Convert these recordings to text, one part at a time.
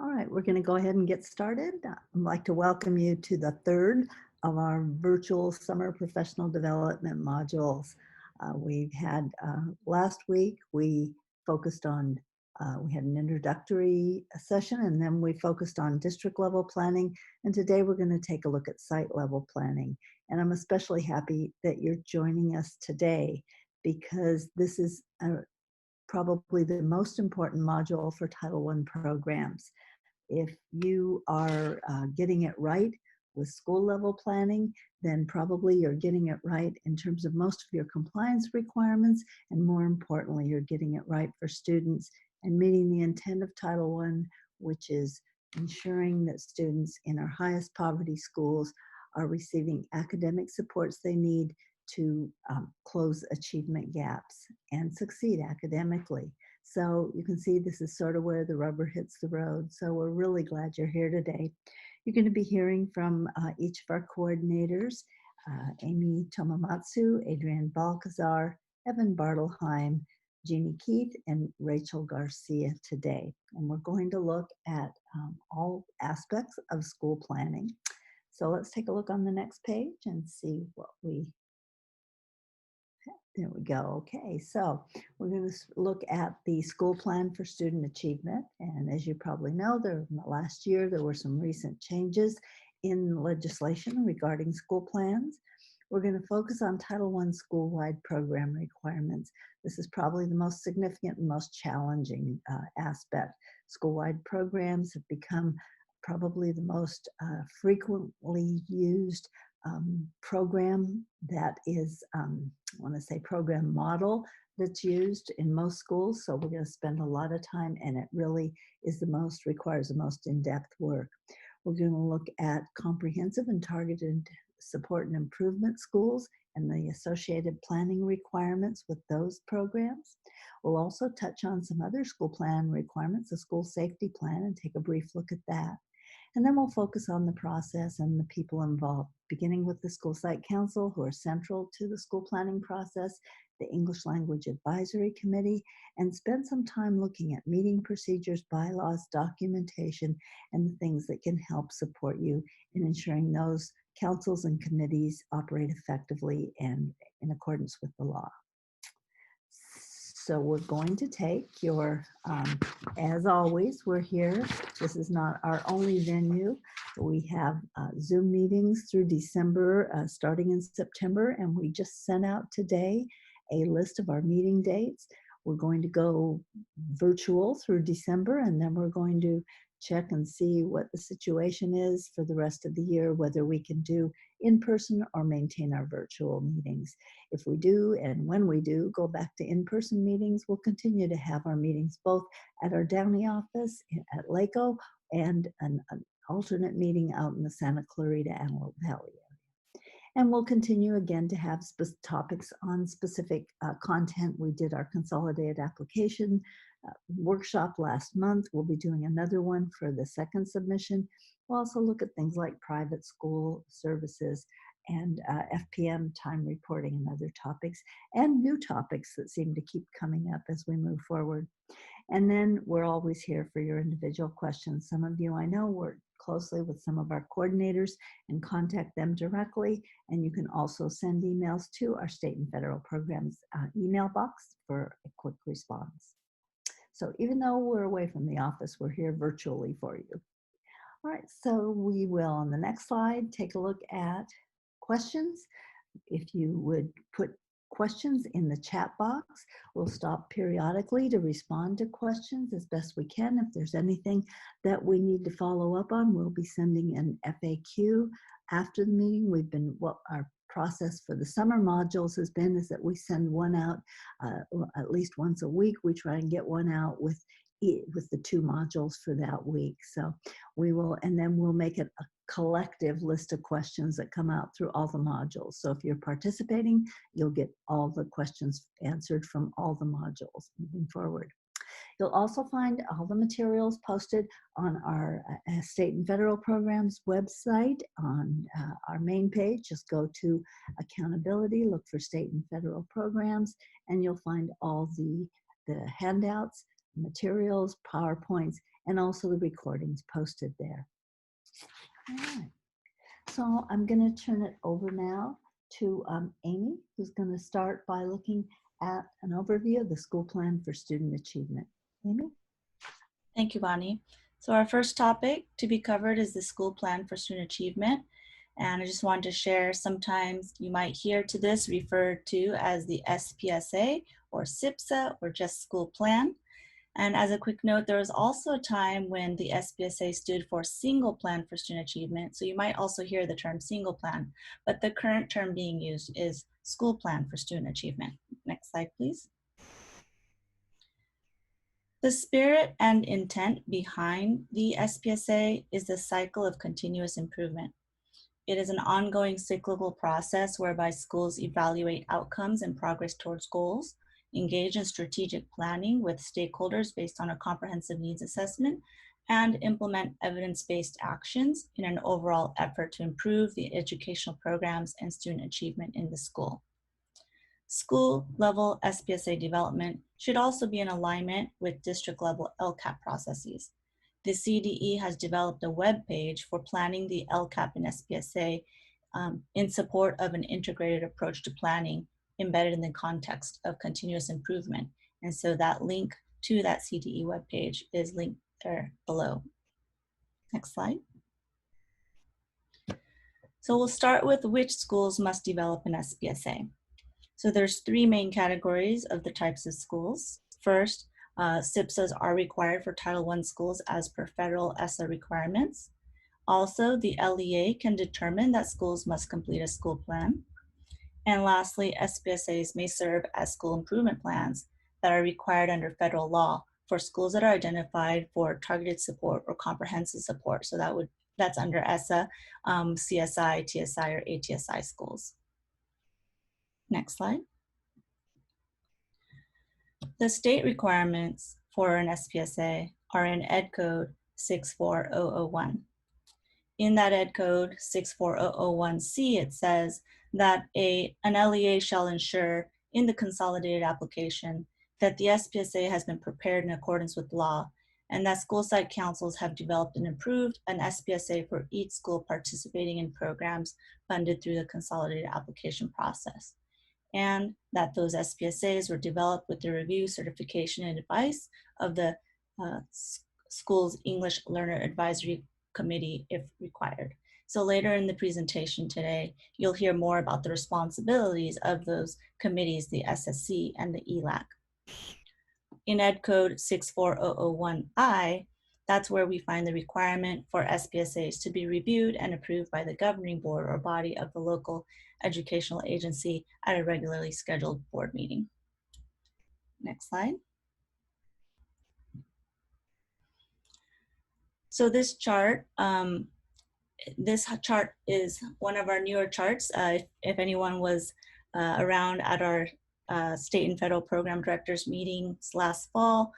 All right, we're going to go ahead and get started. I'd like to welcome you to the third of our virtual summer professional development modules. We've had last week, we focused on, we had an introductory session, and then we focused on district level planning. And today we're going to take a look at site level planning. And I'm especially happy that you're joining us today because this is probably the most important module for Title I programs. If you are getting it right with school level planning, then probably you're getting it right in terms of most of your compliance requirements, and more importantly, you're getting it right for students and meeting the intent of Title I, which is ensuring that students in our highest poverty schools are receiving academic supports they need to close achievement gaps and succeed academically. So you can see this is sort of where the rubber hits the road. So we're really glad you're here today. You're going to be hearing from each of our coordinators, Amy Tomomatsu, Adrienne Balcazar, Evan Bartelheim, Jeannie Keith, and Rachel Garcia today. And we're going to look at all aspects of school planning. So let's take a look on the next page and see what there we go. Okay, so we're going to look at the school plan for student achievement. And as you probably know, last year there were some recent changes in legislation regarding school plans. We're going to focus on Title I school-wide program requirements. This is probably the most significant and most challenging aspect. School-wide programs have become probably the most frequently used program that is, I want to say program model that's used in most schools. So we're going to spend a lot of time, and it really is requires the most in-depth work. We're going to look at comprehensive and targeted support and improvement schools and the associated planning requirements with those programs. We'll also touch on some other school plan requirements, the school safety plan, and take a brief look at that. And then we'll focus on the process and the people involved, beginning with the School Site Council, who are central to the school planning process, the English Language Advisory Committee, and spend some time looking at meeting procedures, bylaws, documentation, and the things that can help support you in ensuring those councils and committees operate effectively and in accordance with the law. So we're going to take your, as always, we're here. This is not our only venue. We have Zoom meetings through December, starting in September, and we just sent out today a list of our meeting dates. We're going to go virtual through December, and then we're going to check and see what the situation is for the rest of the year, whether we can do in-person or maintain our virtual meetings. If we do, and when we do go back to in-person meetings, we'll continue to have our meetings both at our Downey office at LACO and an alternate meeting out in the Santa Clarita Antelope Valley area. And we'll continue again to have topics on specific content. We did our consolidated application workshop last month. We'll be doing another one for the second submission. We'll also look at things like private school services and FPM time reporting and other topics, and new topics that seem to keep coming up as we move forward. And then we're always here for your individual questions. Some of you I know work closely with some of our coordinators and contact them directly. And you can also send emails to our state and federal programs email box for a quick response. So even though we're away from the office, we're here virtually for you. All right, so we will, on the next slide, take a look at questions. If you would put questions in the chat box, we'll stop periodically to respond to questions as best we can. If there's anything that we need to follow up on, we'll be sending an FAQ after the meeting. What our process for the summer modules has been is that we send one out at least once a week. We try and get one out with the two modules for that week. So we will, and then we'll make it a collective list of questions that come out through all the modules. So if you're participating, you'll get all the questions answered from all the modules moving forward. You'll also find all the materials posted on our state and federal programs website on our main page. Just go to accountability, look for state and federal programs, and you'll find all the handouts, materials, PowerPoints, and also the recordings posted there. All right. So I'm going to turn it over now to Amy, who's going to start by looking at an overview of the school plan for student achievement. Amy? Thank you, Bonnie. So our first topic to be covered is the school plan for student achievement. And I just wanted to share, sometimes you might hear to this referred to as the SPSA or SPSA or just school plan. And as a quick note, there was also a time when the SPSA stood for Single Plan for Student Achievement. So you might also hear the term single plan, but the current term being used is School Plan for Student Achievement. Next slide, please. The spirit and intent behind the SPSA is the cycle of continuous improvement. It is an ongoing cyclical process whereby schools evaluate outcomes and progress towards goals, engage in strategic planning with stakeholders based on a comprehensive needs assessment, and implement evidence-based actions in an overall effort to improve the educational programs and student achievement in the school. School-level SPSA development should also be in alignment with district-level LCAP processes. The CDE has developed a web page for planning the LCAP and SPSA in support of an integrated approach to planning embedded in the context of continuous improvement. And so that link to that CDE web page is linked there below. Next slide. So we'll start with which schools must develop an SPSA. So there's three main categories of the types of schools. First, SPSAs are required for Title I schools as per federal ESSA requirements. Also, the LEA can determine that schools must complete a school plan. And lastly, SPSAs may serve as school improvement plans that are required under federal law for schools that are identified for targeted support or comprehensive support. So that's under ESSA, CSI, TSI, or ATSI schools. Next slide. The state requirements for an SPSA are in Ed Code 64001. In that Ed Code 64001C, it says that an LEA shall ensure in the consolidated application that the SPSA has been prepared in accordance with law and that school site councils have developed and approved an SPSA for each school participating in programs funded through the consolidated application process, and that those SPSAs were developed with the review, certification, and advice of the school's English Learner Advisory Committee if required. So later in the presentation today, you'll hear more about the responsibilities of those committees, the SSC and the ELAC. In Ed Code 64001I, that's where we find the requirement for SPSAs to be reviewed and approved by the governing board or body of the local educational agency at a regularly scheduled board meeting. Next slide. So this chart is one of our newer charts. If anyone was around at our state and federal program directors meetings last fall,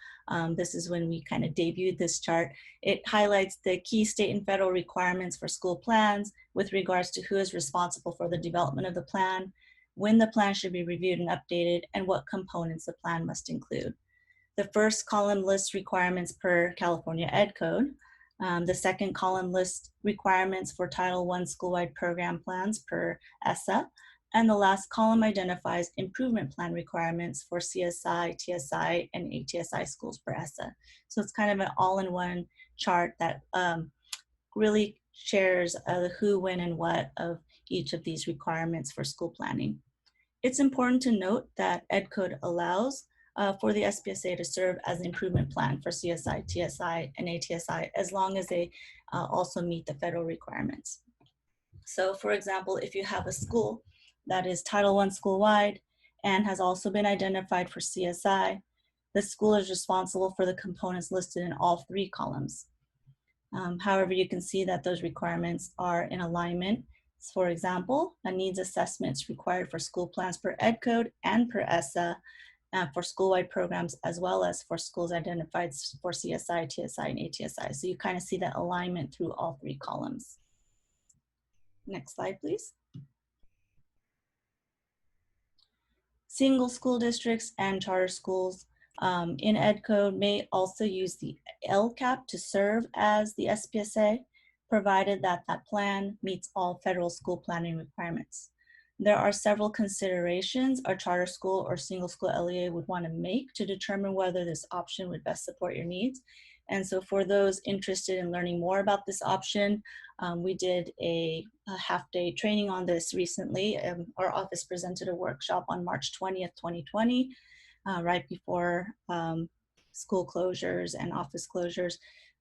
this is when we kind of debuted this chart. It highlights the key state and federal requirements for school plans with regards to who is responsible for the development of the plan, when the plan should be reviewed and updated, and what components the plan must include. The first column lists requirements per California Ed Code. The second column lists requirements for Title I school-wide program plans per ESSA. And the last column identifies improvement plan requirements for CSI, TSI, and ATSI schools per ESSA. So it's kind of an all-in-one chart that really shares the who, when, and what of each of these requirements for school planning. It's important to note that Ed Code allows for the SPSA to serve as an improvement plan for CSI, TSI, and ATSI, as long as they also meet the federal requirements. So for example, if you have a school that is Title I school-wide and has also been identified for CSI, the school is responsible for the components listed in all three columns. However, you can see that those requirements are in alignment. For example, a needs assessment is required for school plans per Ed Code and per ESSA for school-wide programs, as well as for schools identified for CSI, TSI, and ATSI. So you kind of see that alignment through all three columns. Next slide, please. Single school districts and charter schools in Ed Code may also use the LCAP to serve as the SPSA, provided that that plan meets all federal school planning requirements. There are several considerations a charter school or single school LEA would want to make to determine whether this option would best support your needs. And so for those interested in learning more about this option, we did a half-day training on this recently. Our office presented a workshop on March 20th, 2020, right before school closures and office closures.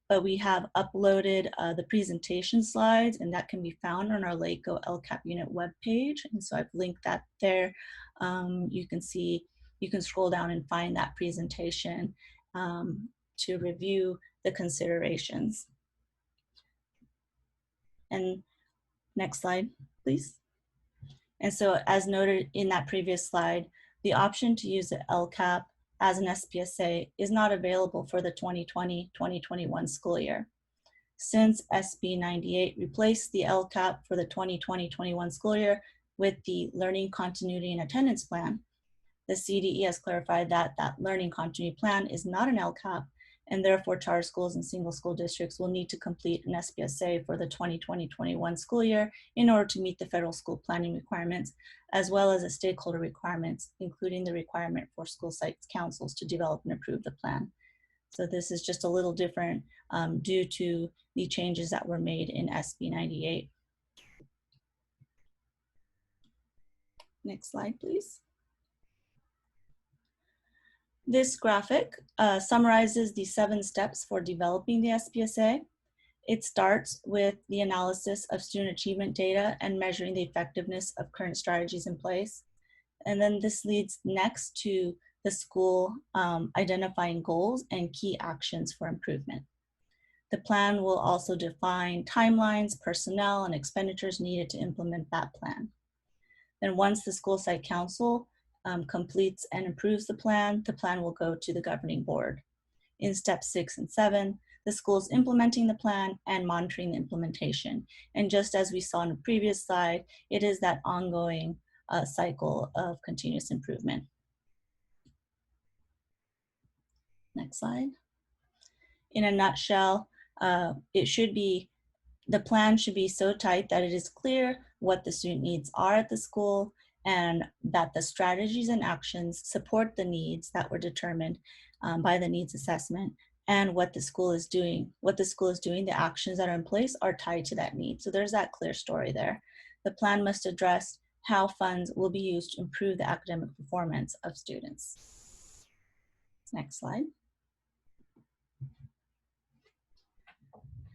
But we have uploaded the presentation slides, and that can be found on our LACO LCAP unit webpage. And so I've linked that there. You can see, you can scroll down and find that presentation to review the considerations. And next slide, please. And so as noted in that previous slide, the option to use the LCAP as an SPSA is not available for the 2020-2021 school year. Since SB 98 replaced the LCAP for the 2020-21 school year with the Learning Continuity and Attendance Plan, the CDE has clarified that that Learning Continuity Plan is not an LCAP, and therefore charter schools and single school districts will need to complete an SPSA for the 2020-21 school year in order to meet the federal school planning requirements, as well as the stakeholder requirements, including the requirement for school site councils to develop and approve the plan. So this is just a little different due to the changes that were made in SB 98. Next slide, please. This graphic summarizes the 7 steps for developing the SPSA. It starts with the analysis of student achievement data and measuring the effectiveness of current strategies in place. And then this leads next to the school identifying goals and key actions for improvement. The plan will also define timelines, personnel, and expenditures needed to implement that plan. Then once the school site council completes and approves the plan will go to the governing board. In steps 6 and 7, the school is implementing the plan and monitoring the implementation. And just as we saw in the previous slide, it is that ongoing cycle of continuous improvement. Next slide. In a nutshell, the plan should be so tight that it is clear what the student needs are at the school, and that the strategies and actions support the needs that were determined by the needs assessment, and what the school is doing. What the school is doing, the actions that are in place are tied to that need. So there's that clear story there. The plan must address how funds will be used to improve the academic performance of students. Next slide.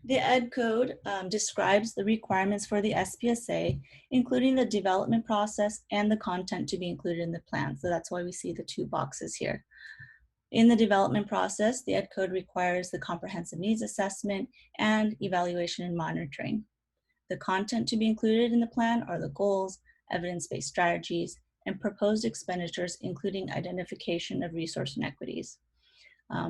The Ed Code describes the requirements for the SPSA, including the development process and the content to be included in the plan. So that's why we see the 2 boxes here. In the development process, the Ed Code requires the comprehensive needs assessment and evaluation and monitoring. The content to be included in the plan are the goals, evidence-based strategies, and proposed expenditures, including identification of resource inequities.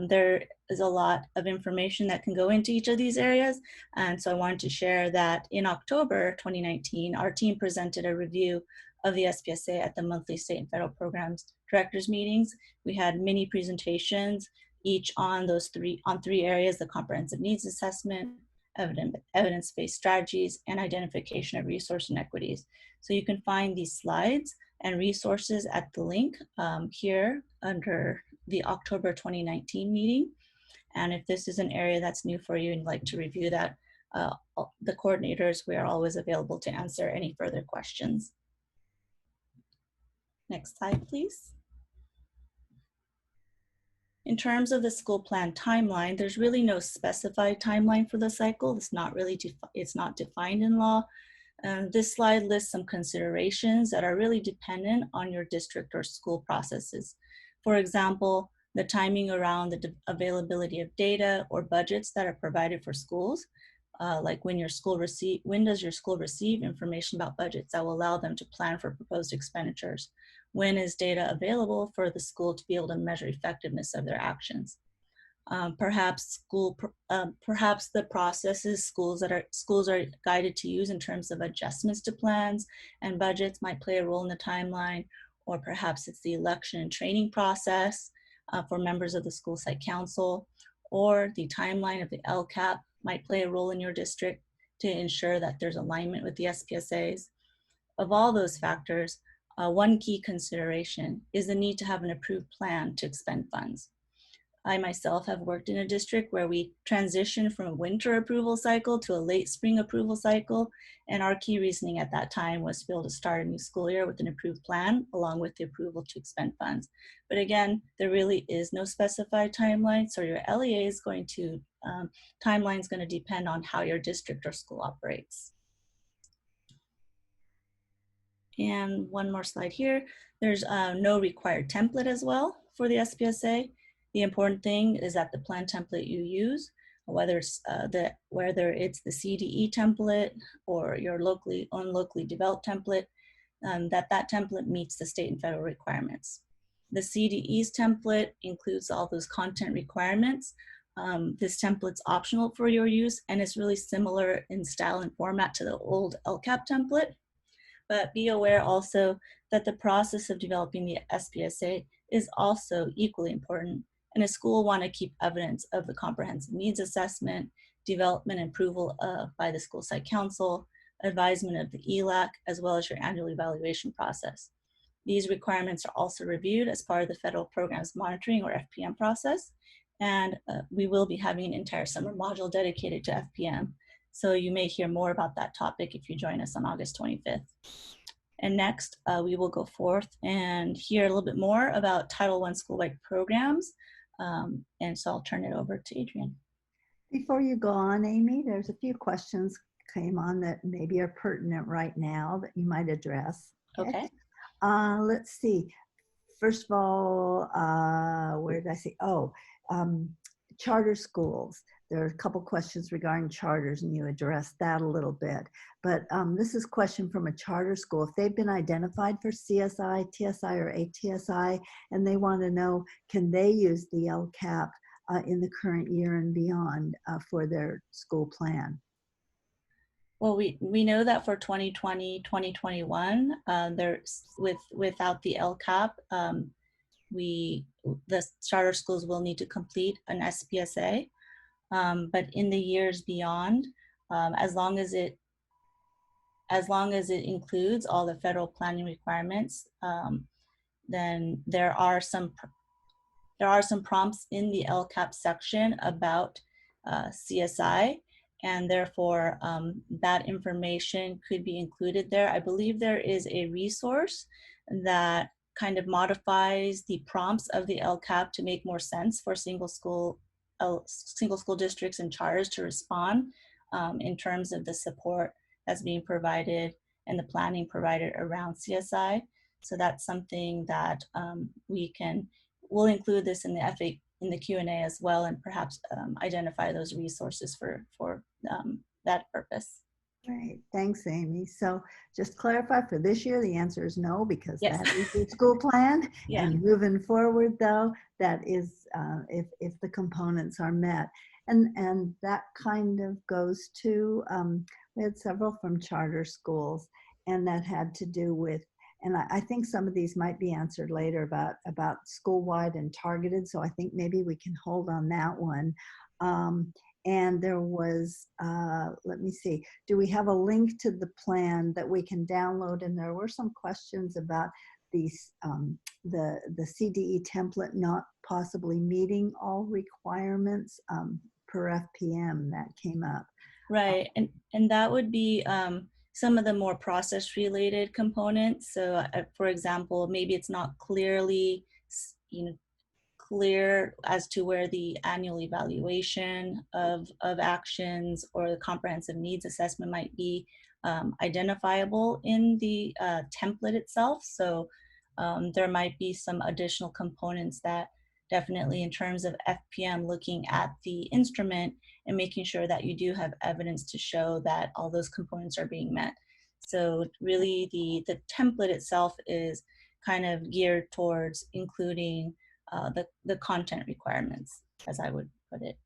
There is a lot of information that can go into each of these areas. And so I wanted to share that in October 2019, our team presented a review of the SPSA at the monthly state and federal programs directors meetings. We had mini presentations, each on those 3 areas: the comprehensive needs assessment, evidence-based strategies, and identification of resource inequities. So you can find these slides and resources at the link here under the October 2019 meeting. And if this is an area that's new for you and you'd like to review that, the coordinators, we are always available to answer any further questions. Next slide, please. In terms of the school plan timeline, there's really no specified timeline for the cycle. It's not really it's not defined in law. This slide lists some considerations that are really dependent on your district or school processes. For example, the timing around the availability of data or budgets that are provided for schools, like when does your school receive information about budgets that will allow them to plan for proposed expenditures? When is data available for the school to be able to measure effectiveness of their actions? Perhaps the processes schools are guided to use in terms of adjustments to plans and budgets might play a role in the timeline, or perhaps it's the election and training process, for members of the school site council, or the timeline of the LCAP might play a role in your district to ensure that there's alignment with the SPSAs. Of all those factors, one key consideration is the need to have an approved plan to expend funds. I myself have worked in a district where we transitioned from a winter approval cycle to a late spring approval cycle. And our key reasoning at that time was to be able to start a new school year with an approved plan, along with the approval to expend funds. But again, there really is no specified timeline. So your LEA is going to, timeline is going to depend on how your district or school operates. And one more slide here. There's no required template as well for the SPSA. The important thing is that the plan template you use, whether it's the CDE template or your locally developed template, that template meets the state and federal requirements. The CDE's template includes all those content requirements. This template's optional for your use, and it's really similar in style and format to the old LCAP template. But be aware also that the process of developing the SPSA is also equally important, and a school will want to keep evidence of the comprehensive needs assessment, development and approval by the school site council, advisement of the ELAC, as well as your annual evaluation process. These requirements are also reviewed as part of the federal programs monitoring or FPM process, and we will be having an entire summer module dedicated to FPM. So you may hear more about that topic if you join us on August 25th. And next, we will go forth and hear a little bit more about Title I school-wide programs. And so I'll turn it over to Adrienne. Before you go on, Amy, there's a few questions came on that maybe are pertinent right now that you might address. Okay. Let's see. First of all, where did I see? Oh, charter schools. There are a couple questions regarding charters, and you addressed that a little bit. But this is a question from a charter school. If they've been identified for CSI, TSI, or ATSI, and they want to know, can they use the LCAP in the current year and beyond for their school plan? Well, we know that for 2020, 2021, there's without the LCAP, the charter schools will need to complete an SPSA. But in the years beyond, as long as it includes all the federal planning requirements, then there are some prompts in the LCAP section about CSI, and therefore that information could be included there. I believe there is a resource that kind of modifies the prompts of the LCAP to make more sense for single school districts and charters to respond in terms of the support that's being provided and the planning provided around CSI. So that's something that we'll include this in the Q&A as well, and perhaps identify those resources for that purpose. Great, thanks, Amy. So just clarify for this year, the answer is no, because Yes. that is the school plan. Yeah. And moving forward, though, that is if the components are met. And that kind of goes to, we had several from charter schools, and that had to do with, and I think some of these might be answered later about school-wide and targeted, so I think maybe we can hold on that one. And there was, let me see, do we have a link to the plan that we can download? And there were some questions about these, the CDE template not possibly meeting all requirements per FPM that came up. Right, and that would be some of the more process-related components. So, for example, maybe it's not clearly, clear as to where the annual evaluation of actions or the comprehensive needs assessment might be identifiable in the template itself. So there might be some additional components that definitely, in terms of FPM, looking at the instrument and making sure that you do have evidence to show that all those components are being met. So really the template itself is kind of geared towards including the content requirements, as I would put it.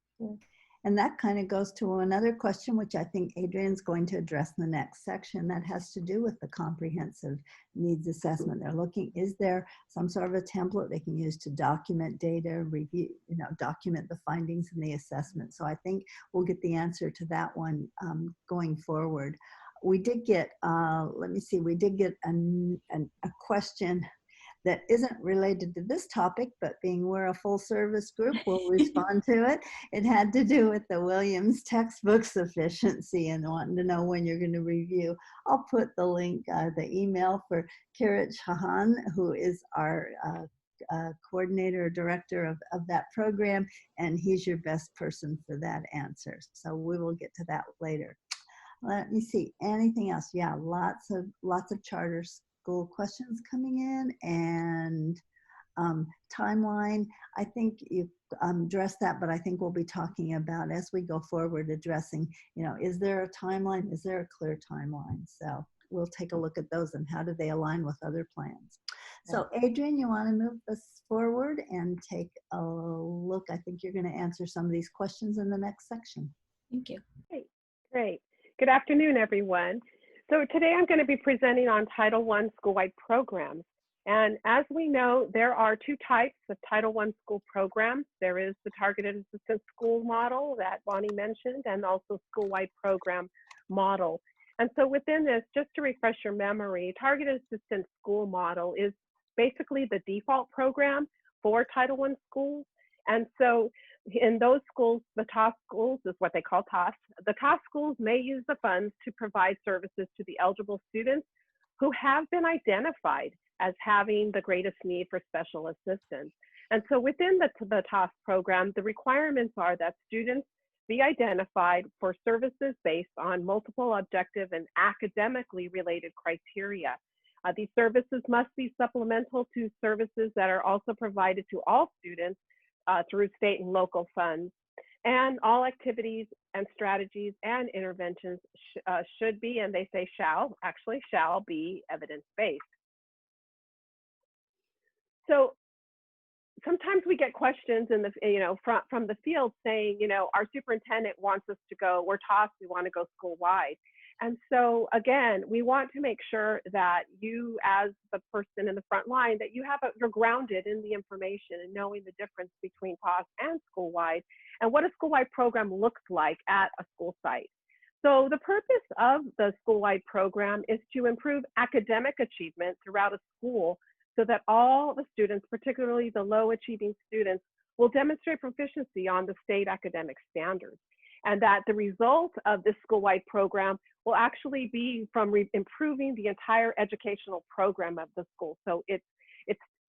And that kind of goes to another question, which I think Adrian's going to address in the next section, that has to do with the comprehensive needs assessment. They're looking, is there some sort of a template they can use to document data, review, document the findings in the assessment. So I think we'll get the answer to that one going forward. We did get, let me see, we did get a question that isn't related to this topic, but being we're a full service group, we'll respond to it. It had to do with the Williams textbook sufficiency and wanting to know when you're going to review. I'll put the link, the email for Kirit Shahan, who is our coordinator or director of that program, and he's your best person for that answer. So we will get to that later. Let me see, anything else? Yeah, lots of charter school questions coming in, and timeline. I think you addressed that, but I think we'll be talking about as we go forward, addressing, is there a timeline? Is there a clear timeline? So we'll take a look at those and how do they align with other plans. So Adrian, you want to move this forward and take a look? I think you're going to answer some of these questions in the next section. Thank you. Great. Good afternoon, everyone. So today I'm going to be presenting on Title I school-wide programs. And as we know, there are two types of Title I school programs. There is the Targeted Assistance School model that Bonnie mentioned, and also school-wide program model. And so within this, just to refresh your memory, Targeted Assistance School model is basically the default program for Title I schools. And so in those schools, the TAS schools is what they call TAS. The TAS schools may use the funds to provide services to the eligible students who have been identified as having the greatest need for special assistance. And so within the TAS program, the requirements are that students be identified for services based on multiple objective and academically related criteria. These services must be supplemental to services that are also provided to all students through state and local funds. And all activities and strategies and interventions should be, and they say shall be evidence-based. So sometimes we get questions in the, from the field saying, our superintendent wants us to go, we're TAS, we want to go school-wide. And so again, we want to make sure that you, as the person in the front line, that you're grounded in the information and knowing the difference between TAS and school-wide and what a school-wide program looks like at a school site. So the purpose of the school-wide program is to improve academic achievement throughout a school so that all the students, particularly the low-achieving students, will demonstrate proficiency on the state academic standards. And that the result of this school-wide program will actually be from improving the entire educational program of the school. So it's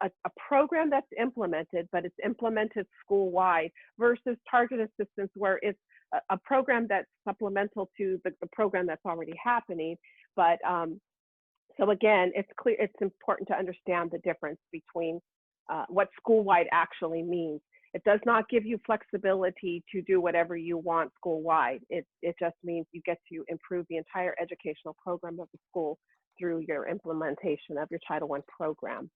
a program that's implemented, but it's implemented school-wide versus targeted assistance, where it's a program that's supplemental to the program that's already happening. But so again, it's important to understand the difference between what school-wide actually means. It does not give you flexibility to do whatever you want school-wide. It just means you get to improve the entire educational program of the school through your implementation of your Title I program.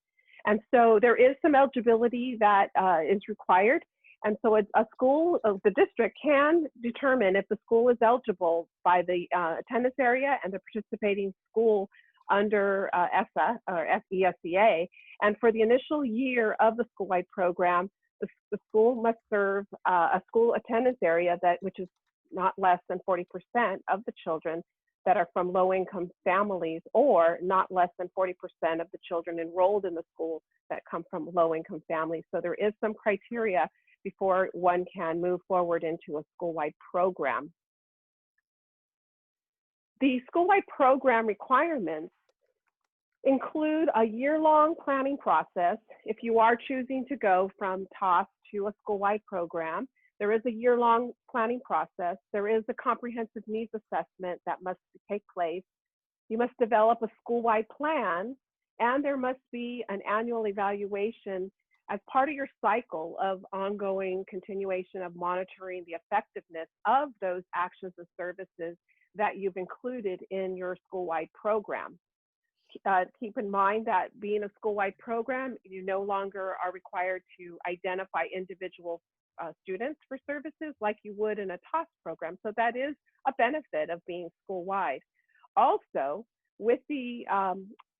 And so there is some eligibility that is required. And so a school, the district can determine if the school is eligible by the attendance area and the participating school under ESSA or SPSA. And for the initial year of the school-wide program, the school must serve a school attendance area which is not less than 40% of the children that are from low-income families, or not less than 40% of the children enrolled in the school that come from low-income families. So there is some criteria before one can move forward into a school-wide program. The school-wide program requirements include a year-long planning process. If you are choosing to go from TAS to a school-wide program, there is a year-long planning process. There is a comprehensive needs assessment that must take place. You must develop a school-wide plan, and there must be an annual evaluation as part of your cycle of ongoing continuation of monitoring the effectiveness of those actions and services that you've included in your school-wide program. Keep in mind that being a school-wide program, you no longer are required to identify individual students for services like you would in a TOS program. So that is a benefit of being school-wide. Also, with the,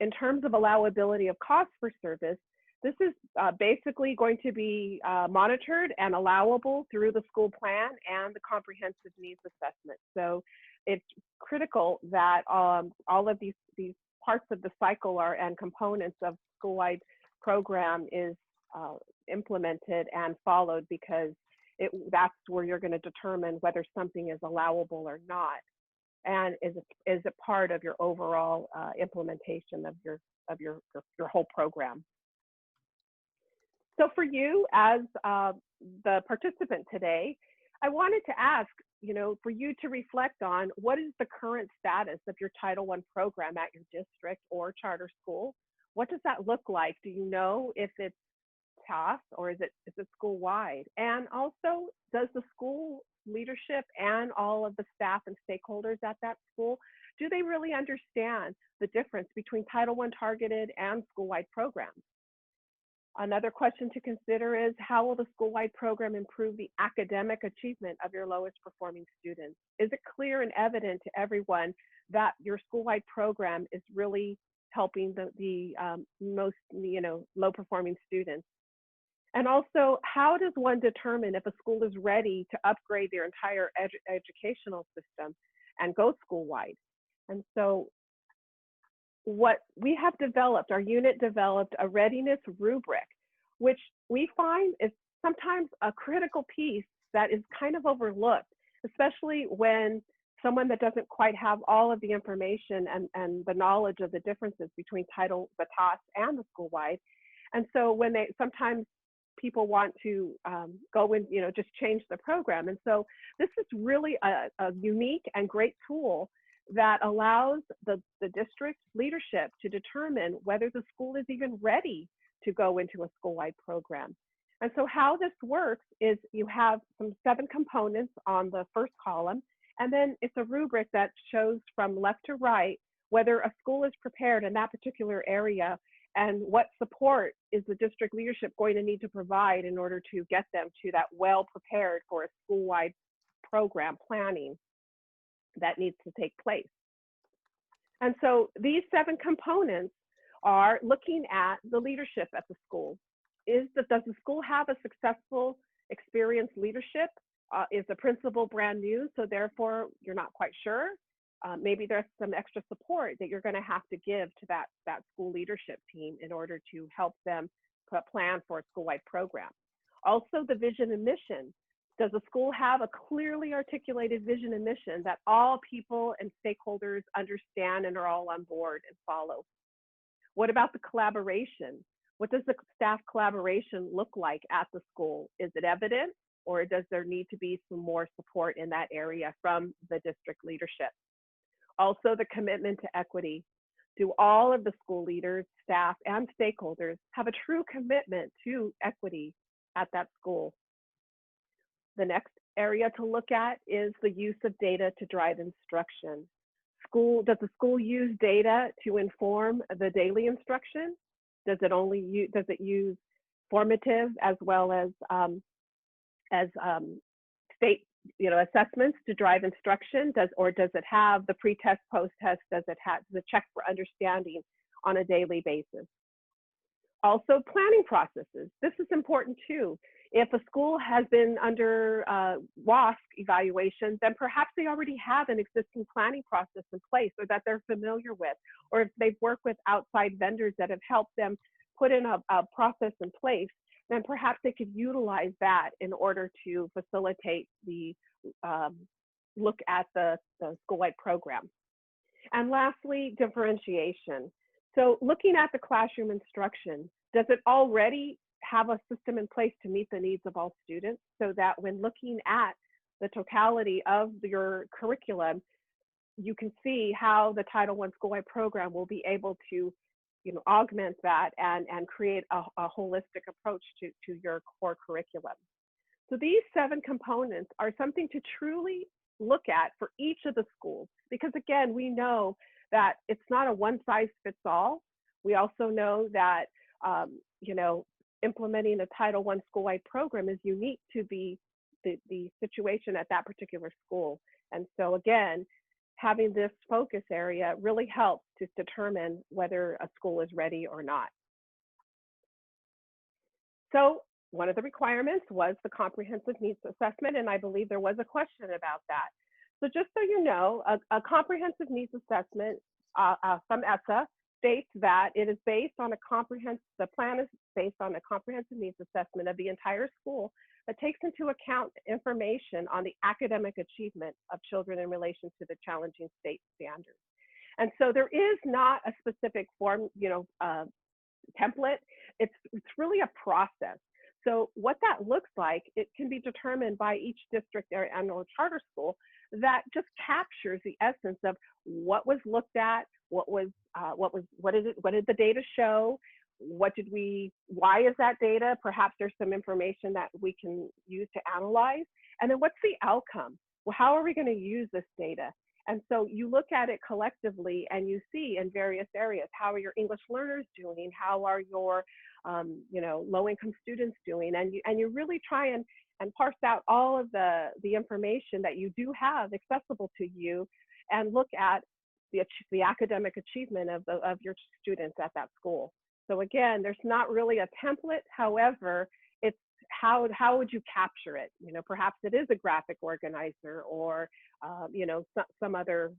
in terms of allowability of cost for service, this is basically going to be monitored and allowable through the school plan and the comprehensive needs assessment. So it's critical that all of these parts of the cycle are and components of school-wide program is implemented and followed, because that's where you're going to determine whether something is allowable or not, and is it part of your overall implementation of your whole program. So for you as the participant today, I wanted to ask, for you to reflect on what is the current status of your Title I program at your district or charter school. What does that look like? Do you know if it's TOS or is it school-wide? And also, does the school leadership and all of the staff and stakeholders at that school, do they really understand the difference between Title I targeted and school-wide programs? Another question to consider is, how will the school-wide program improve the academic achievement of your lowest performing students? Is it clear and evident to everyone that your school-wide program is really helping the most low performing students? And also, how does one determine if a school is ready to upgrade their entire educational system and go school-wide? And so what we have developed, our unit developed a readiness rubric, which we find is sometimes a critical piece that is kind of overlooked, especially when someone that doesn't quite have all of the information and the knowledge of the differences between the TOS and the school-wide. And so when sometimes people want to go and just change the program. And so this is really a unique and great tool that allows the district leadership to determine whether the school is even ready to go into a school-wide program. And so how this works is you have some 7 components on the first column, and then it's a rubric that shows from left to right whether a school is prepared in that particular area and what support is the district leadership going to need to provide in order to get them to that well prepared for a school-wide program planning that needs to take place. And so these 7 components are looking at the leadership at the school. Does the school have a successful, experienced leadership? Is the principal brand new, so therefore you're not quite sure? Maybe there's some extra support that you're going to have to give to that school leadership team in order to help them plan for a school-wide program. Also, the vision and mission. Does the school have a clearly articulated vision and mission that all people and stakeholders understand and are all on board and follow? What about the collaboration? What does the staff collaboration look like at the school? Is it evident, or does there need to be some more support in that area from the district leadership? Also, the commitment to equity. Do all of the school leaders, staff, and stakeholders have a true commitment to equity at that school? The next area to look at is the use of data to drive instruction. Does the school use data to inform the daily instruction? Does it use formative as well as state assessments to drive instruction? Does it have the pre-test, post-test? Does it have the check for understanding on a daily basis? Also, planning processes. This is important too. If a school has been under WASC evaluation, then perhaps they already have an existing planning process in place or that they're familiar with, or if they've worked with outside vendors that have helped them put in a process in place, then perhaps they could utilize that in order to facilitate the look at the school-wide program. And lastly, differentiation. So looking at the classroom instruction, does it already have a system in place to meet the needs of all students, so that when looking at the totality of your curriculum, you can see how the Title I school-wide program will be able to augment that and create a holistic approach to your core curriculum. So these 7 components are something to truly look at for each of the schools, because again, we know that it's not a one-size-fits-all. We also know that implementing a Title I school-wide program is unique to the situation at that particular school. And so again, having this focus area really helps to determine whether a school is ready or not. So one of the requirements was the comprehensive needs assessment, and I believe there was a question about that. So just so you know, a comprehensive needs assessment from ETSI states that it is based on the plan is based on a comprehensive needs assessment of the entire school that takes into account information on the academic achievement of children in relation to the challenging state standards. And so there is not a specific form, template. It's really a process. So what that looks like, it can be determined by each district and/or charter school that just captures the essence of what was looked at, what did the data show, why is that data? Perhaps there's some information that we can use to analyze. And then what's the outcome? Well, how are we going to use this data? And so you look at it collectively and you see in various areas, how are your English learners doing? How are your low-income students doing? And you really try and parse out all of the information that you do have accessible to you and look at the academic achievement of your students at that school. So again, there's not really a template. However, it's how would you capture it? Perhaps it is a graphic organizer or some other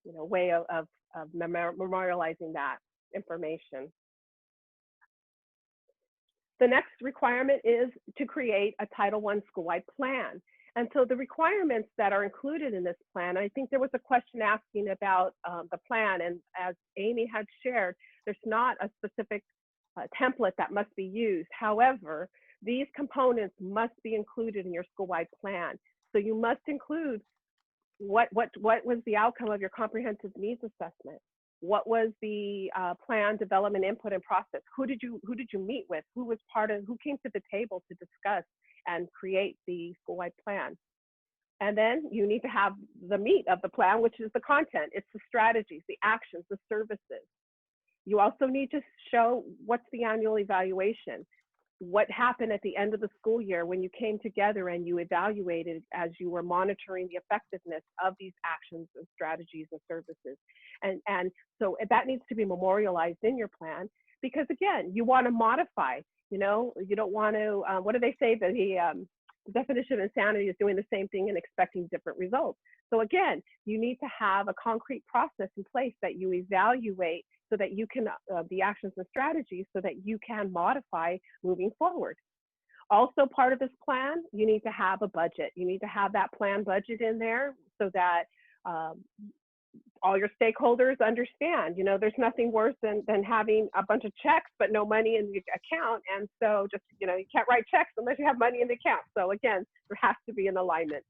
way of memorializing that information. The next requirement is to create a Title I school-wide plan. And so the requirements that are included in this plan, I think there was a question asking about the plan, and as Amy had shared, there's not a specific template that must be used. However, these components must be included in your school-wide plan. So you must include what was the outcome of your comprehensive needs assessment? What was the plan development input and process? Who did you meet with? Who came to the table to discuss and create the school-wide plan? And then you need to have the meat of the plan, which is the content. It's the strategies, the actions, the services. You also need to show what's the annual evaluation. What happened at the end of the school year when you came together and you evaluated as you were monitoring the effectiveness of these actions and strategies and services. And so that needs to be memorialized in your plan, because again, you want to modify, you don't want to, what do they say? That the definition of insanity is doing the same thing and expecting different results. So again, you need to have a concrete process in place that you evaluate so that you can, the actions and strategies, so that you can modify moving forward. Also part of this plan, you need to have a budget. You need to have that plan budget in there so that all your stakeholders understand, there's nothing worse than having a bunch of checks but no money in the account. And so just, you can't write checks unless you have money in the account. So again, there has to be an alignment.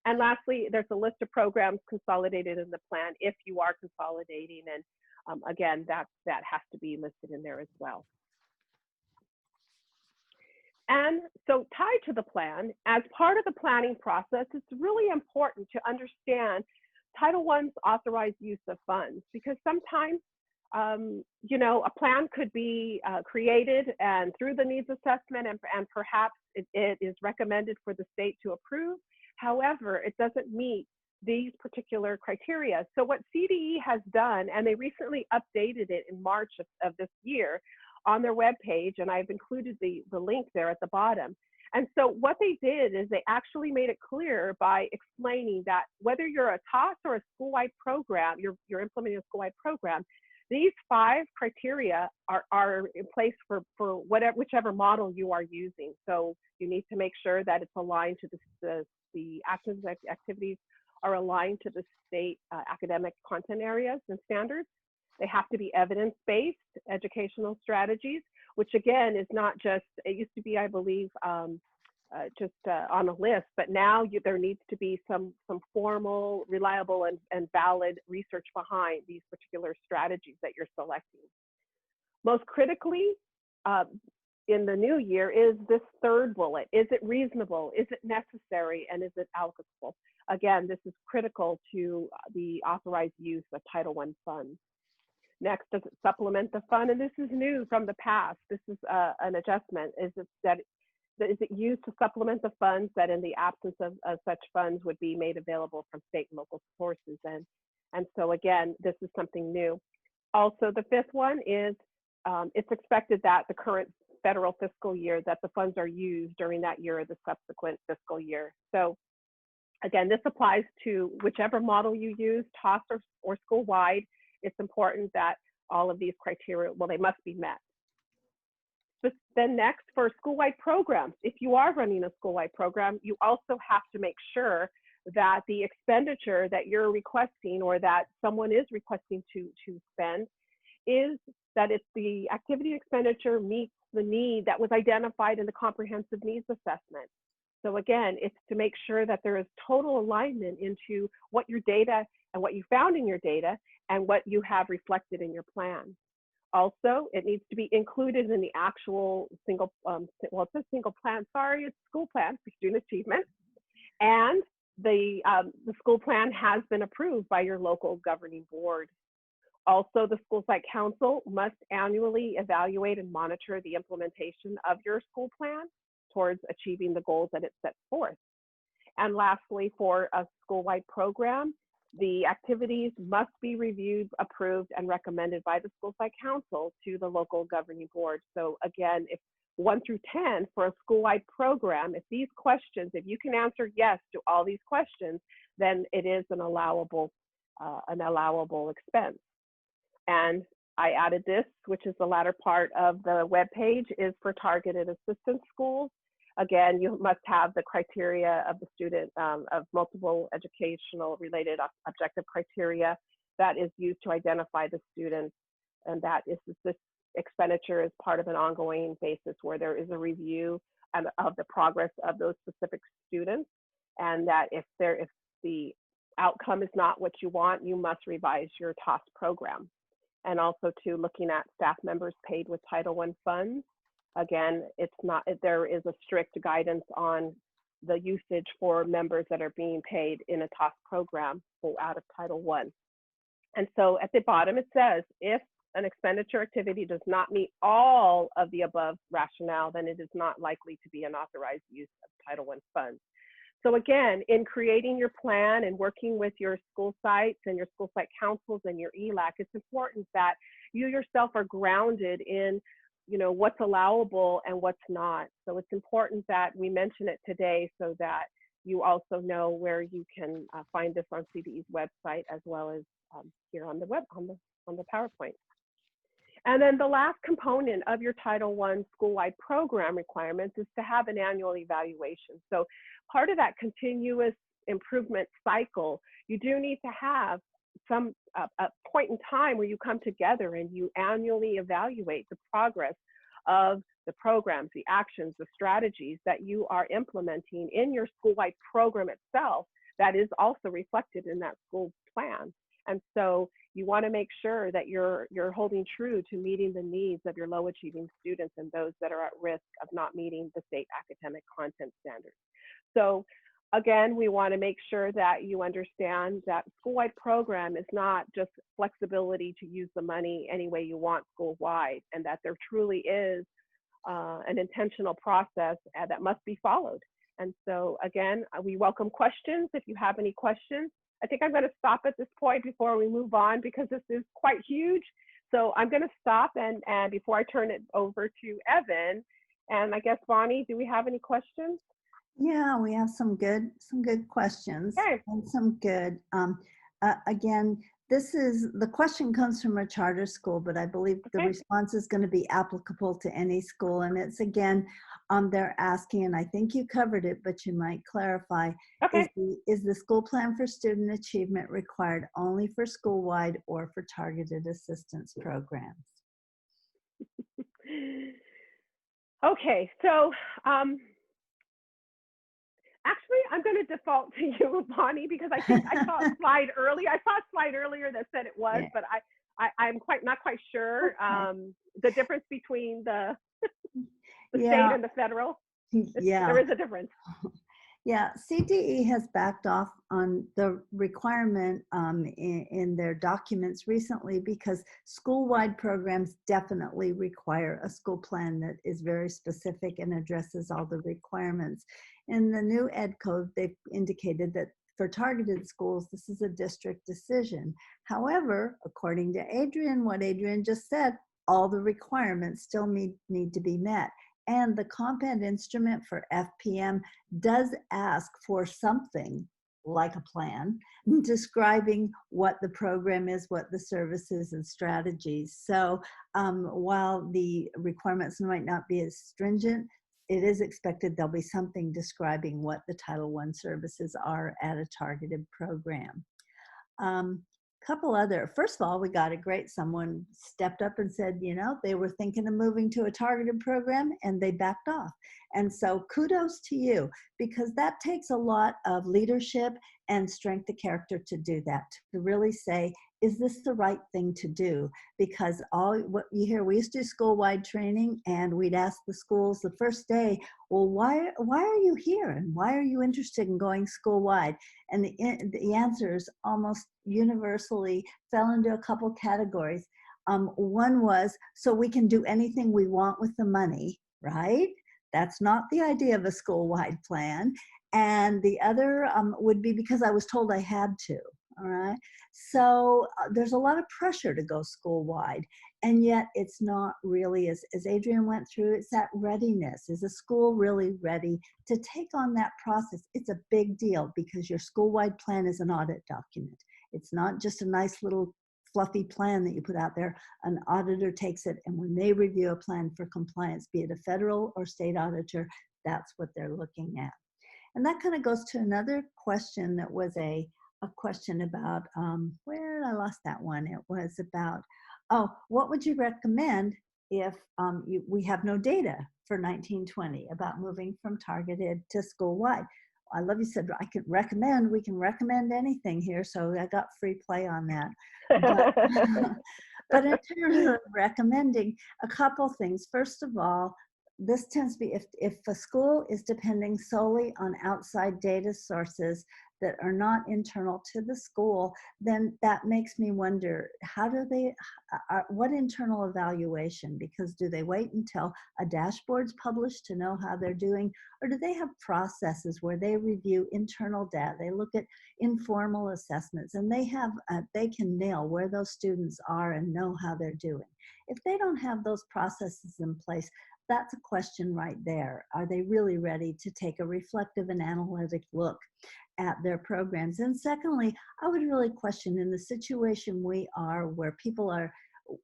And lastly, there's a list of programs consolidated in the plan if you are consolidating. And again, that has to be listed in there as well. And so tied to the plan, as part of the planning process, it's really important to understand Title I's authorized use of funds, because sometimes, a plan could be created and through the needs assessment, and perhaps it is recommended for the state to approve. However, it doesn't meet these particular criteria. So what CDE has done, and they recently updated it in March of this year on their webpage, and I've included the link there at the bottom. And so what they did is they actually made it clear by explaining that whether you're a TOS or a school-wide program, you're implementing a school-wide program, these 5 criteria are in place for whichever model you are using. So you need to make sure that it's aligned to the actions and activities are aligned to the state academic content areas and standards. They have to be evidence-based educational strategies, which again is not just, it used to be, I believe, just on a list, but now there needs to be some formal, reliable, and valid research behind these particular strategies that you're selecting. Most critically, in the new year is this third bullet. Is it reasonable? Is it necessary? And is it applicable? Again, this is critical to the authorized use of Title I funds. Next, does it supplement the fund? And this is new from the past. This is an adjustment. Is it used to supplement the funds that in the absence of such funds would be made available from state and local sources? And so again, this is something new. Also, the fifth one is it's expected that the current federal fiscal year that the funds are used during that year or the subsequent fiscal year. So again, this applies to whichever model you use, TOS or school-wide. It's important that all of these criteria, well, they must be met. But then next, for school-wide programs, if you are running a school-wide program, you also have to make sure that the expenditure that you're requesting or that someone is requesting to spend is that it's the activity expenditure meets the need that was identified in the comprehensive needs assessment. So again, it's to make sure that there is total alignment into what your data and what you found in your data and what you have reflected in your plan. Also, it needs to be included in the actual single, well, it's a single plan, sorry, it's school plan for student achievement. And the school plan has been approved by your local governing board. Also, the school site council must annually evaluate and monitor the implementation of your school plan towards achieving the goals that it sets forth. And lastly, for a school-wide program, the activities must be reviewed, approved, and recommended by the school site council to the local governing board. So again, if 1 through 10 for a school-wide program, if these questions, if you can answer yes to all these questions, then it is an allowable expense. And I added this, which is the latter part of the web page, is for targeted assistance schools. Again, you must have the criteria of the student of multiple educational related objective criteria that is used to identify the students, and that is this expenditure is part of an ongoing basis where there is a review of the progress of those specific students, and that if the outcome is not what you want, you must revise your TOS program. And also to looking at staff members paid with Title I funds. Again, there is a strict guidance on the usage for members that are being paid in a TOS program out of Title I. And so at the bottom it says, if an expenditure activity does not meet all of the above rationale, then it is not likely to be an authorized use of Title I funds. So again, in creating your plan and working with your school sites and your school site councils and your ELAC, it's important that you yourself are grounded in, what's allowable and what's not. So it's important that we mention it today so that you also know where you can find this on CDE's website as well as here on the web, on the PowerPoint. And then the last component of your Title I school-wide program requirements is to have an annual evaluation. So part of that continuous improvement cycle, you do need to have a point in time where you come together and you annually evaluate the progress of the programs, the actions, the strategies that you are implementing in your school-wide program itself that is also reflected in that school plan. And so you want to make sure that you're holding true to meeting the needs of your low achieving students and those that are at risk of not meeting the state academic content standards. So again, we want to make sure that you understand that school-wide program is not just flexibility to use the money any way you want school-wide, and that there truly is an intentional process that must be followed. And so again, we welcome questions if you have any questions. I think I'm going to stop at this point before we move on because this is quite huge. So I'm going to stop and before I turn it over to Evan, and I guess Bonnie, do we have any questions? Yeah, we have some good questions. Okay. And some good. Again, the question comes from a charter school, but I believe the response is going to be applicable to any school. And it's again, they're asking, and I think you covered it, but you might clarify. Okay. Is the school plan for student achievement required only for school-wide or for targeted assistance programs? Okay, so actually, I'm going to default to you, Bonnie, because I think I saw a slide earlier. I saw a slide earlier that said it was, but I'm not quite sure the difference between the state and the federal. Yeah, there is a difference. Yeah, CDE has backed off on the requirement in their documents recently because school-wide programs definitely require a school plan that is very specific and addresses all the requirements. In the new ed code, they've indicated that for targeted schools, this is a district decision. However, according to Adrian, what Adrian just said, all the requirements still need to be met. And the comp ed instrument for FPM does ask for something like a plan describing what the program is, what the services and strategies. So while the requirements might not be as stringent, it is expected there'll be something describing what the Title I services are at a targeted program. First of all, we got someone stepped up and said, you know, they were thinking of moving to a targeted program and they backed off. And so kudos to you, because that takes a lot of leadership and strength of character to do that, to really say, is this the right thing to do? Because all what you hear, we used to do school-wide training and we'd ask the schools the first day, well, why are you here? And why are you interested in going school-wide? And the answers almost universally fell into a couple categories. One was, so we can do anything we want with the money, right? That's not the idea of a school-wide plan. And the other would be because I was told I had to, all right? So there's a lot of pressure to go school-wide. And yet it's not really, as Adrian went through, it's that readiness. Is a school really ready to take on that process? It's a big deal because your school-wide plan is an audit document. It's not just a nice little fluffy plan that you put out there. An auditor takes it, and when they review a plan for compliance, be it a federal or state auditor, that's what they're looking at. And that kind of goes to another question that was a question about, where did I lost that one? It was about, oh, what would you recommend if we have no data for 1920 about moving from targeted to school-wide? I love you said we can recommend anything here, so I got free play on that. But in terms of recommending, a couple things. First of all, this tends to be, if a school is depending solely on outside data sources that are not internal to the school, then that makes me wonder, how do they, what internal evaluation? Because do they wait until a dashboard's published to know how they're doing? Or do they have processes where they review internal data? They look at informal assessments and they can nail where those students are and know how they're doing. If they don't have those processes in place, that's a question right there. Are they really ready to take a reflective and analytic look at their programs? And secondly, I would really question, in the situation we are where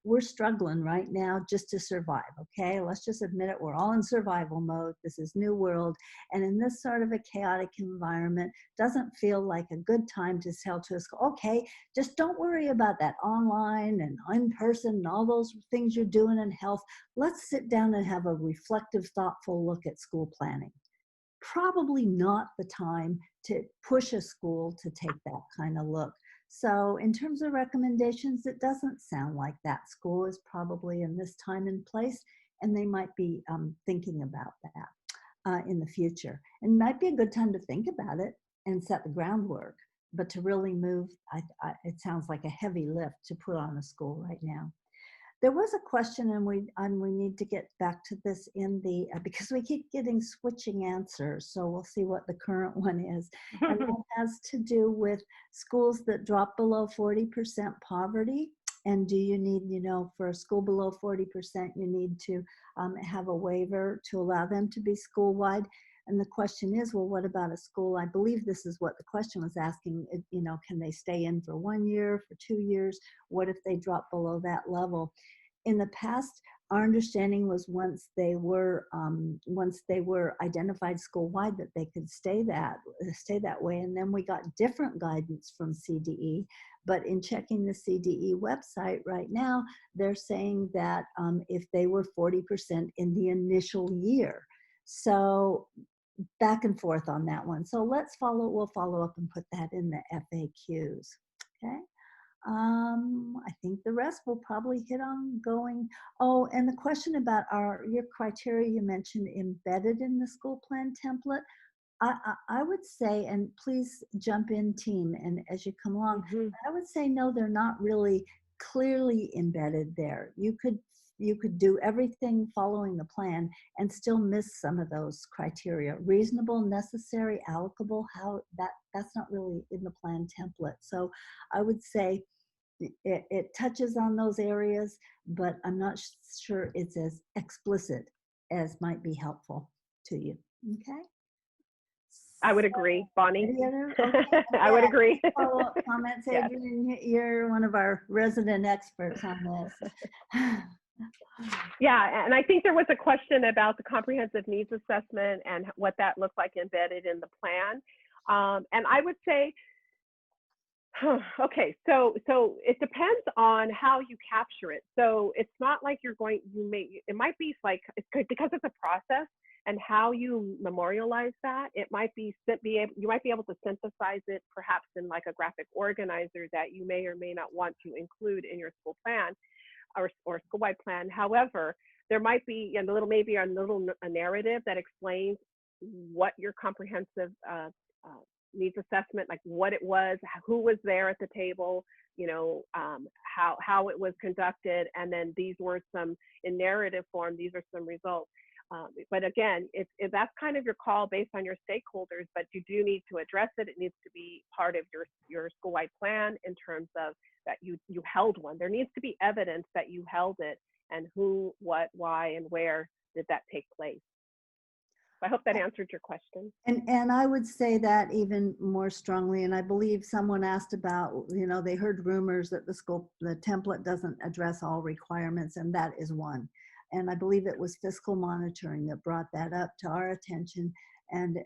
we're struggling right now just to survive, okay? Let's just admit it, we're all in survival mode. This is new world. And in this sort of a chaotic environment, doesn't feel like a good time to tell to a school, okay, just don't worry about that online and in person and all those things you're doing in health. Let's sit down and have a reflective, thoughtful look at school planning. Probably not the time to push a school to take that kind of look. So in terms of recommendations, it doesn't sound like that school is probably in this time and place, and they might be thinking about that in the future. And it might be a good time to think about it and set the groundwork, but to really move, it sounds like a heavy lift to put on a school right now. There was a question, and we need to get back to this in the, because we keep getting switching answers, so we'll see what the current one is. And that has to do with schools that drop below 40% poverty. And do you need, for a school below 40%, you need to have a waiver to allow them to be school-wide. And the question is, well, what about a school? I believe this is what the question was asking, can they stay in for 1 year, for 2 years? What if they drop below that level? In the past, our understanding was once they were identified school-wide, that they could stay that way. And then we got different guidance from CDE. But in checking the CDE website right now, they're saying that if they were 40% in the initial year. So back and forth on that one. So we'll follow up and put that in the FAQs, okay? I think the rest will probably hit on going. Oh, and the question about your criteria you mentioned embedded in the school plan template. I would say, and please jump in, team, and as you come along, Mhm. I would say no, they're not really clearly embedded there. You could do everything following the plan and still miss some of those criteria. Reasonable, necessary, allocable, that's not really in the plan template. So I would say it touches on those areas, but I'm not sure it's as explicit as might be helpful to you. Okay. I would agree, Bonnie. Any other? Okay. I would agree. Follow-up comments, Yes. Adrian? You're one of our resident experts on this. Yeah, and I think there was a question about the comprehensive needs assessment and what that looked like embedded in the plan. And I would say, okay, so it depends on how you capture it. So it's not like it might be like, because it's a process and how you memorialize that, it might be, you might be able to synthesize it perhaps in like a graphic organizer that you may or may not want to include in your school plan or school-wide plan. However, there might be a narrative that explains what your comprehensive needs assessment, like what it was, who was there at the table, how it was conducted, and then these were some, in narrative form, these are some results. But again, if that's kind of your call based on your stakeholders, but you do need to address it. It needs to be part of your school-wide plan in terms of that you held one. There needs to be evidence that you held it, and who, what, why, and where did that take place. I hope that answered your question. And I would say that even more strongly, and I believe someone asked about, they heard rumors that the template doesn't address all requirements, and that is one. And I believe it was fiscal monitoring that brought that up to our attention. And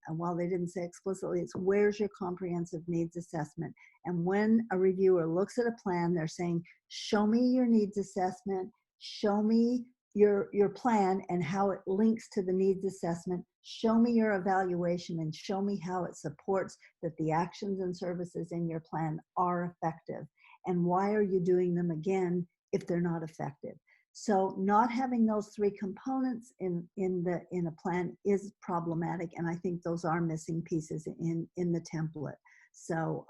while they didn't say explicitly, it's where's your comprehensive needs assessment? And when a reviewer looks at a plan, they're saying, show me your needs assessment, show me your plan and how it links to the needs assessment, show me your evaluation, and show me how it supports that the actions and services in your plan are effective. And why are you doing them again if they're not effective? So not having those three components in a plan is problematic, and I think those are missing pieces in the template. So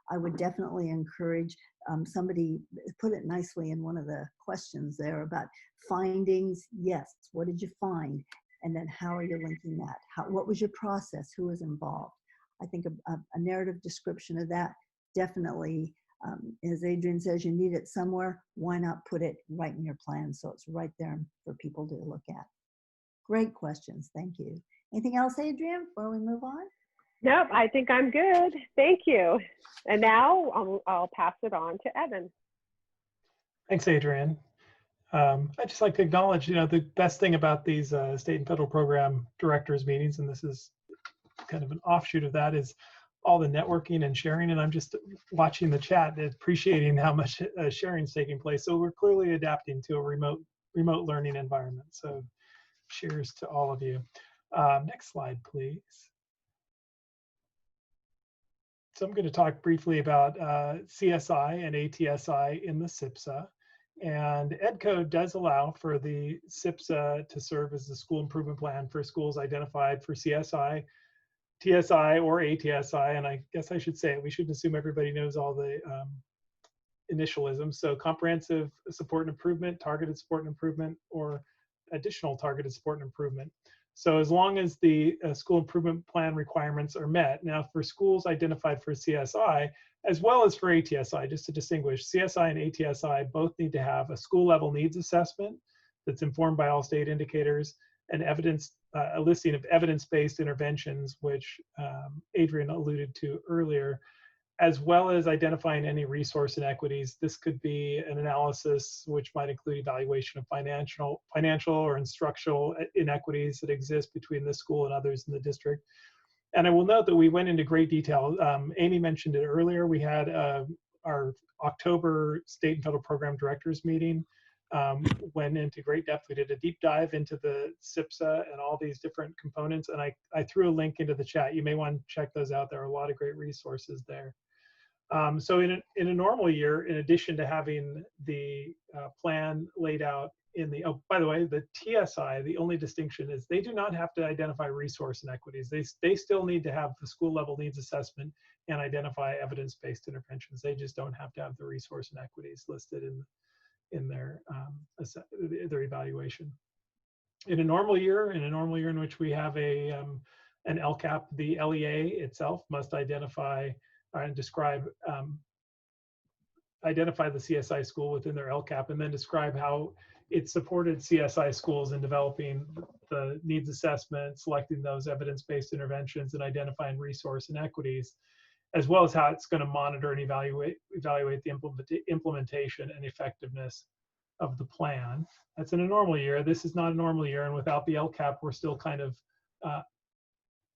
I would definitely encourage, somebody put it nicely in one of the questions there about findings. Yes, what did you find? And then how are you linking that? What was your process? Who was involved? I think a narrative description of that definitely, as Adrian says, you need it somewhere. Why not put it right in your plan so it's right there for people to look at? Great questions. Thank you. Anything else, Adrian, before we move on? Nope, I think I'm good. Thank you. And now I'll pass it on to Evan. Thanks, Adrian. I'd just like to acknowledge, the best thing about these state and federal program directors meetings, and this is kind of an offshoot of that, is all the networking and sharing. And I'm just watching the chat, appreciating how much sharing is taking place. So we're clearly adapting to a remote learning environment. So cheers to all of you. Next slide, please. So I'm going to talk briefly about CSI and ATSI in the SPSA. And EdCode does allow for the SPSA to serve as the school improvement plan for schools identified for CSI, TSI, or ATSI. And I guess I should say it, we shouldn't assume everybody knows all the initialisms. So comprehensive support and improvement, targeted support and improvement, or additional targeted support and improvement. So as long as the school improvement plan requirements are met. Now for schools identified for CSI, as well as for ATSI, just to distinguish, CSI and ATSI both need to have a school level needs assessment that's informed by all state indicators and evidence, a listing of evidence-based interventions, which Adrian alluded to earlier, as well as identifying any resource inequities. This could be an analysis which might include evaluation of financial or instructional inequities that exist between this school and others in the district. And I will note that we went into great detail. Amy mentioned it earlier. We had our October state and federal program directors meeting, went into great depth. We did a deep dive into the SPSA and all these different components. And I threw a link into the chat. You may want to check those out. There are a lot of great resources there. So in a normal year, in addition to having the plan laid out oh, by the way, the TSI, the only distinction is they do not have to identify resource inequities. They still need to have the school level needs assessment and identify evidence-based interventions. They just don't have to have the resource inequities listed in their evaluation. In a normal year, in which we have an LCAP, the LEA itself must identify and describe identify the CSI school within their LCAP, and then describe how it supported CSI schools in developing the needs assessment, selecting those evidence-based interventions, and identifying resource inequities, as well as how it's going to monitor and evaluate the implementation and effectiveness of the plan. That's in a normal year. This is not a normal year, and without the LCAP, we're still kind of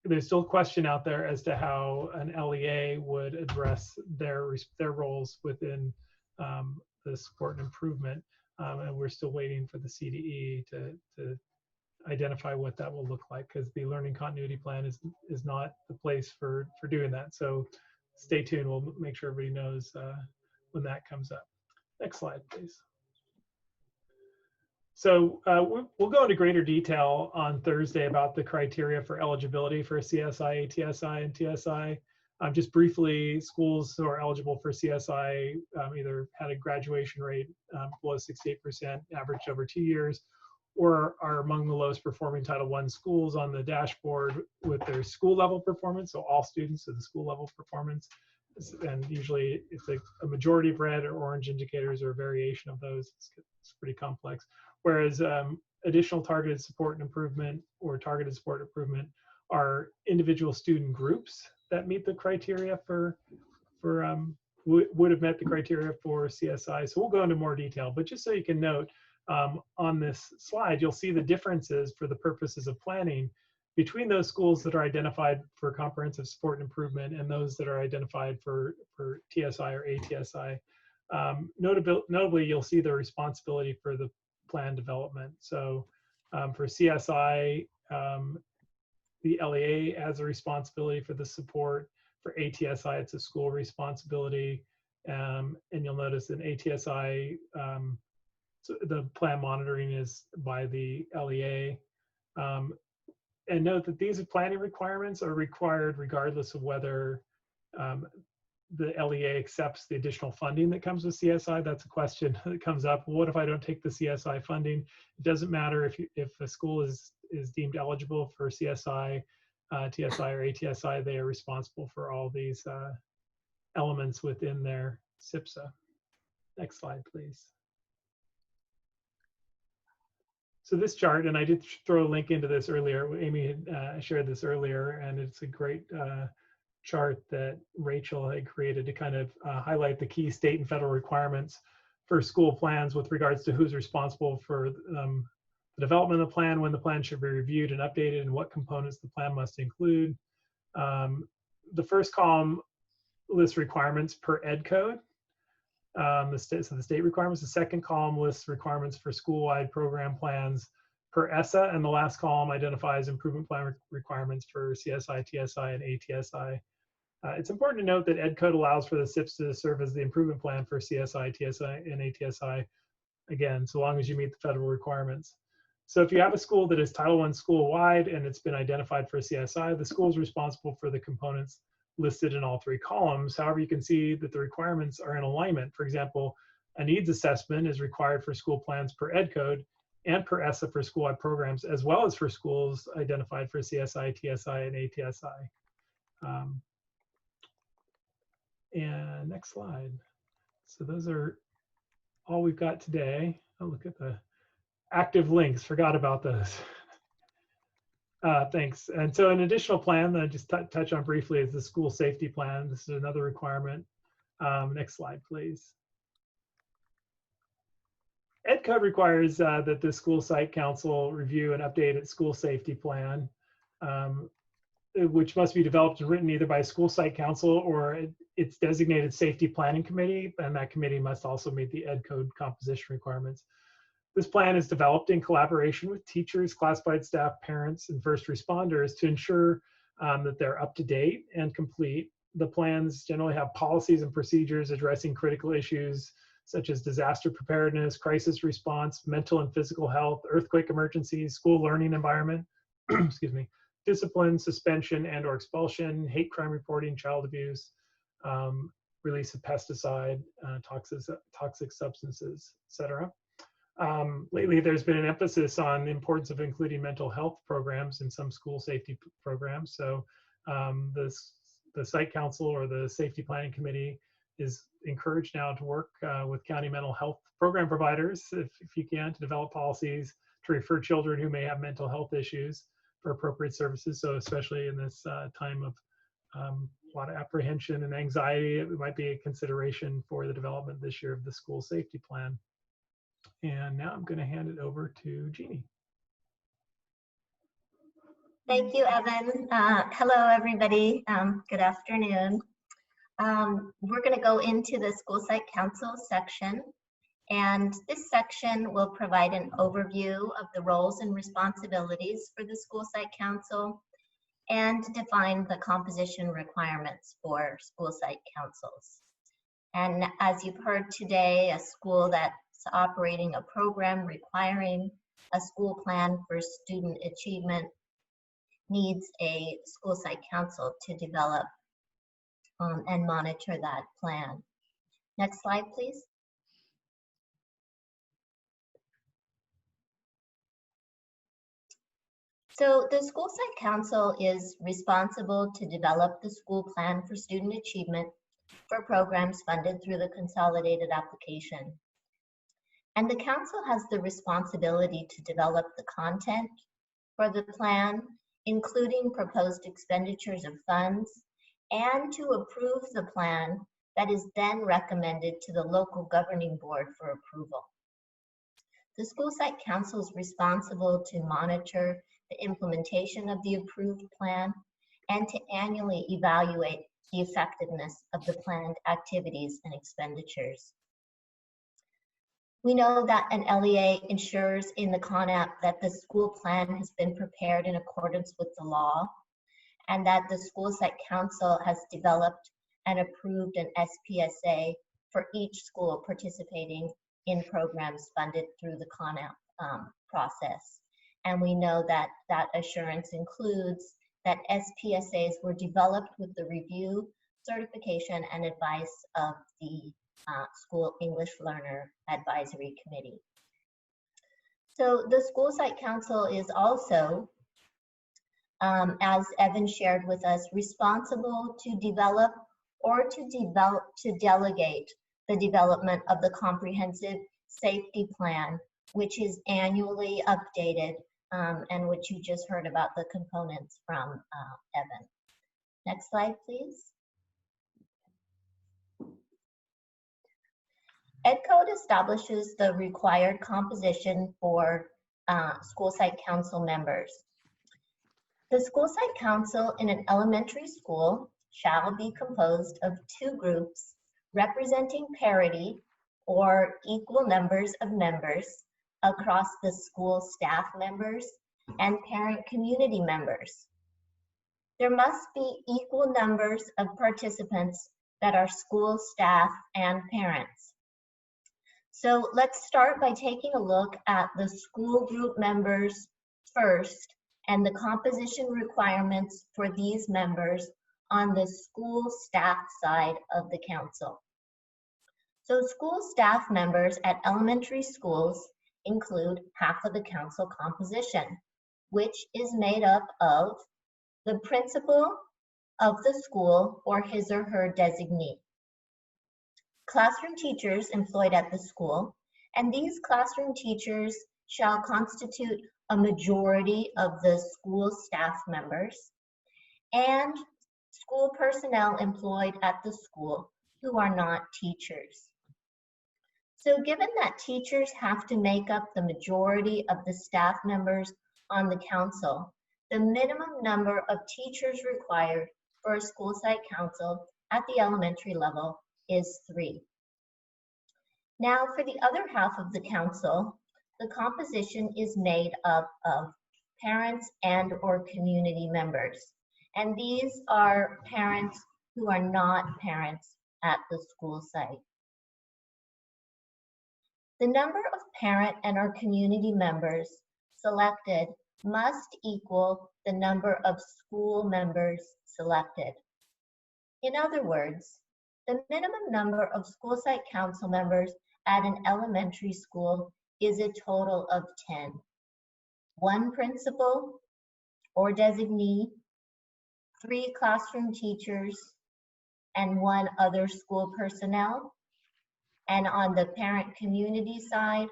there's still a question out there as to how an LEA would address their roles within the support and improvement, and we're still waiting for the CDE to identify what that will look like, because the learning continuity plan is not the place for doing that. So stay tuned. We'll make sure everybody knows when that comes up. Next slide, please. So we'll go into greater detail on Thursday about the criteria for eligibility for CSI, ATSI, and TSI. Just briefly, schools who are eligible for CSI either had a graduation rate below 68%, averaged over 2 years, or are among the lowest performing Title I schools on the dashboard with their school level performance. So all students at the school level performance. And usually it's a majority of red or orange indicators or a variation of those. It's pretty complex. Whereas additional targeted support and improvement or targeted support improvement are individual student groups that meet the criteria would have met the criteria for CSI. So we'll go into more detail, but just so you can note, on this slide, you'll see the differences for the purposes of planning between those schools that are identified for comprehensive support and improvement and those that are identified for TSI or ATSI. Notably, you'll see the responsibility for the plan development. So for CSI, the LEA has a responsibility for the support. For ATSI, it's a school responsibility. And you'll notice in ATSI, so the plan monitoring is by the LEA. And note that these planning requirements are required regardless of whether the LEA accepts the additional funding that comes with CSI. That's a question that comes up. What if I don't take the CSI funding? It doesn't matter if a school is deemed eligible for CSI, TSI, or ATSI. They are responsible for all these elements within their SPSA. Next slide, please. So this chart, and I did throw a link into this earlier. Amy had shared this earlier, and it's a great chart that Rachel had created to kind of highlight the key state and federal requirements for school plans with regards to who's responsible for the development of the plan, when the plan should be reviewed and updated, and what components the plan must include. The first column lists requirements per ed code. So the state requirements. The second column lists requirements for school-wide program plans per ESSA, and the last column identifies improvement plan requirements for CSI, TSI, and ATSI. It's important to note that ed code allows for the SIPs to serve as the improvement plan for CSI, TSI, and ATSI, again, so long as you meet the federal requirements. So if you have a school that is Title I school-wide and it's been identified for CSI, the school is responsible for the components listed in all three columns. However, you can see that the requirements are in alignment. For example, a needs assessment is required for school plans per ed code and per ESSA for school-wide programs, as well as for schools identified for CSI, TSI, and ATSI. And next slide. So those are all we've got today. Oh, look at the active links, forgot about those. Thanks. And so an additional plan that I just touch on briefly is the school safety plan. This is another requirement. Next slide, please. Ed code requires that the school site council review and update its school safety plan, which must be developed and written either by a school site council or its designated safety planning committee, and that committee must also meet the ed code composition requirements. This plan is developed in collaboration with teachers, classified staff, parents, and first responders to ensure that they're up to date and complete. The plans generally have policies and procedures addressing critical issues such as disaster preparedness, crisis response, mental and physical health, earthquake emergencies, school learning environment, excuse me, discipline, suspension and or expulsion, hate crime reporting, child abuse, release of pesticide, toxic substances, etc. Lately, there's been an emphasis on the importance of including mental health programs in some school safety programs. So the site council or the safety planning committee is encouraged now to work with county mental health program providers, if you can, to develop policies to refer children who may have mental health issues for appropriate services. So especially in this time of a lot of apprehension and anxiety, it might be a consideration for the development this year of the school safety plan. And now I'm going to hand it over to Jeannie. Thank you, Evan. Hello, everybody. Good afternoon. We're going to go into the school site council section. And this section will provide an overview of the roles and responsibilities for the school site council and define the composition requirements for school site councils. And as you've heard today, a school that's operating a program requiring a school plan for student achievement needs a school site council to develop and monitor that plan. Next slide, please. So the school site council is responsible to develop the school plan for student achievement for programs funded through the consolidated application. And the council has the responsibility to develop the content for the plan, including proposed expenditures of funds, and to approve the plan that is then recommended to the local governing board for approval. The school site council is responsible to monitor the implementation of the approved plan and to annually evaluate the effectiveness of the planned activities and expenditures. We know that an LEA ensures in the CONAP that the school plan has been prepared in accordance with the law and that the school site council has developed and approved an SPSA for each school participating in programs funded through the CONAP process. And we know that that assurance includes that SPSAs were developed with the review, certification, and advice of the School English Learner Advisory Committee. So the school site council is also, as Evan shared with us, responsible to develop or to delegate the development of the comprehensive safety plan, which is annually updated and which you just heard about the components from Evan. Next slide, please. EdCode establishes the required composition for school site council members. The school site council in an elementary school shall be composed of 2 groups representing parity or equal numbers of members across the school staff members and parent community members. There must be equal numbers of participants that are school staff and parents. So let's start by taking a look at the school group members first and the composition requirements for these members on the school staff side of the council. So school staff members at elementary schools include half of the council composition, which is made up of the principal of the school or his or her designee, classroom teachers employed at the school, and these classroom teachers shall constitute a majority of the school staff members, and school personnel employed at the school who are not teachers. So given that teachers have to make up the majority of the staff members on the council, the minimum number of teachers required for a school site council at the elementary level is 3. Now for the other half of the council, the composition is made up of parents and or community members. And these are parents who are not parents at the school site. The number of parent and or community members selected must equal the number of school members selected. In other words, the minimum number of school site council members at an elementary school is a total of 10. One principal or designee, 3 classroom teachers, and 1 other school personnel. And on the parent community side,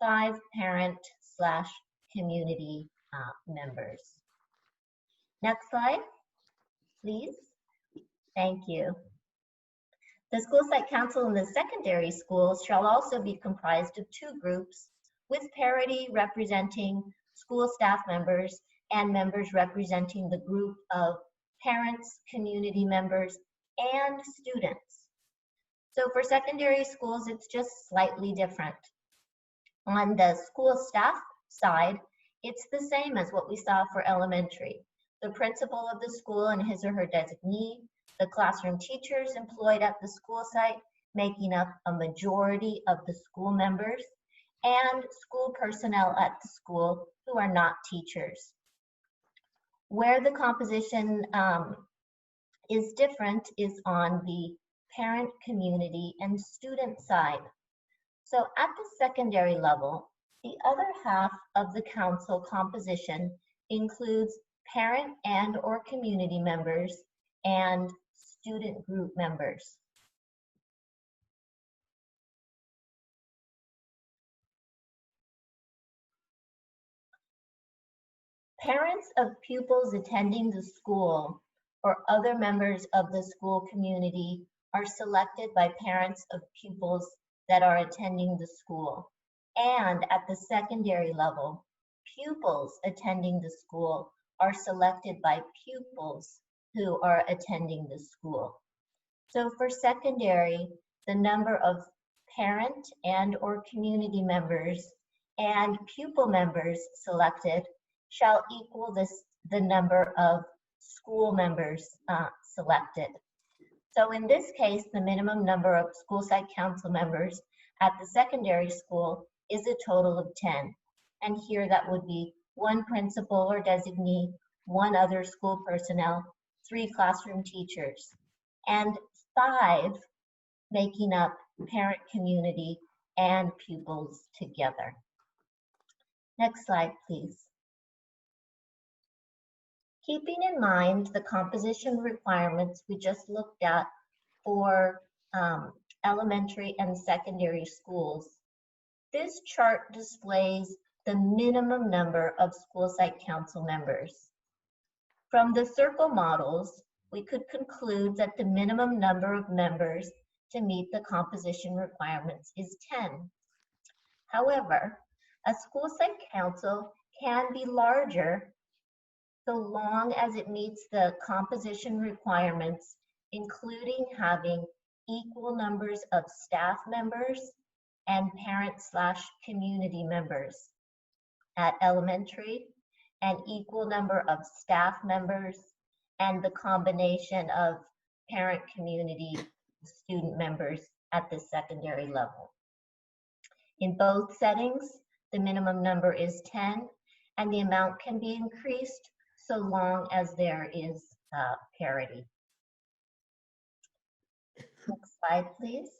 5 parent/community members. Next slide, please. Thank you. The school site council in the secondary schools shall also be comprised of 2 groups with parity representing school staff members and members representing the group of parents, community members, and students. So for secondary schools, it's just slightly different. On the school staff side, it's the same as what we saw for elementary. The principal of the school and his or her designee, the classroom teachers employed at the school site, making up a majority of the school members, and school personnel at the school who are not teachers. Where the composition is different is on the parent, community, and student side. So at the secondary level, the other half of the council composition includes parent and or community members and student group members. Parents of pupils attending the school or other members of the school community are selected by parents of pupils that are attending the school. And at the secondary level, pupils attending the school are selected by pupils who are attending the school. So for secondary, the number of parent and or community members and pupil members selected shall equal the number of school members selected. So in this case, the minimum number of school site council members at the secondary school is a total of 10. And here that would be 1 principal or designee, 1 other school personnel, 3 classroom teachers, and 5 making up parent, community, and pupils together. Next slide, please. Keeping in mind the composition requirements we just looked at for elementary and secondary schools, this chart displays the minimum number of school site council members. From the circle models, we could conclude that the minimum number of members to meet the composition requirements is 10. However, a school site council can be larger so long as it meets the composition requirements, including having equal numbers of staff members and parent/community members at elementary, an equal number of staff members, and the combination of parent, community, student members at the secondary level. In both settings, the minimum number is 10, and the amount can be increased so long as there is parity. Next slide, please.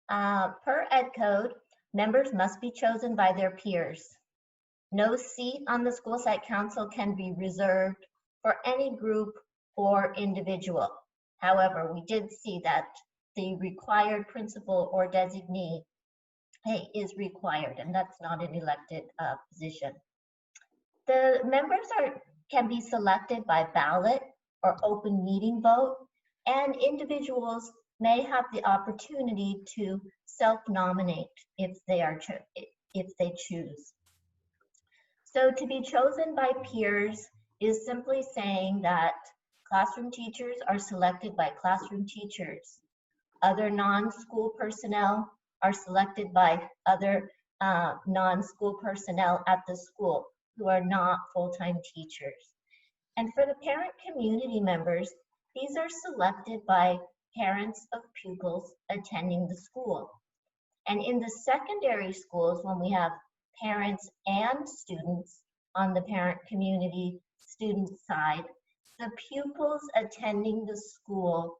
Per Ed Code, members must be chosen by their peers. No seat on the school site council can be reserved for any group or individual. However, we did see that the required principal or designee is required, and that's not an elected position. The members can be selected by ballot or open meeting vote, and individuals may have the opportunity to self-nominate if they choose. So to be chosen by peers is simply saying that classroom teachers are selected by classroom teachers. Other non-school personnel are selected by other non-school personnel at the school who are not full-time teachers. And for the parent community members, these are selected by parents of pupils attending the school. And in the secondary schools, when we have parents and students on the parent community student side, the pupils attending the school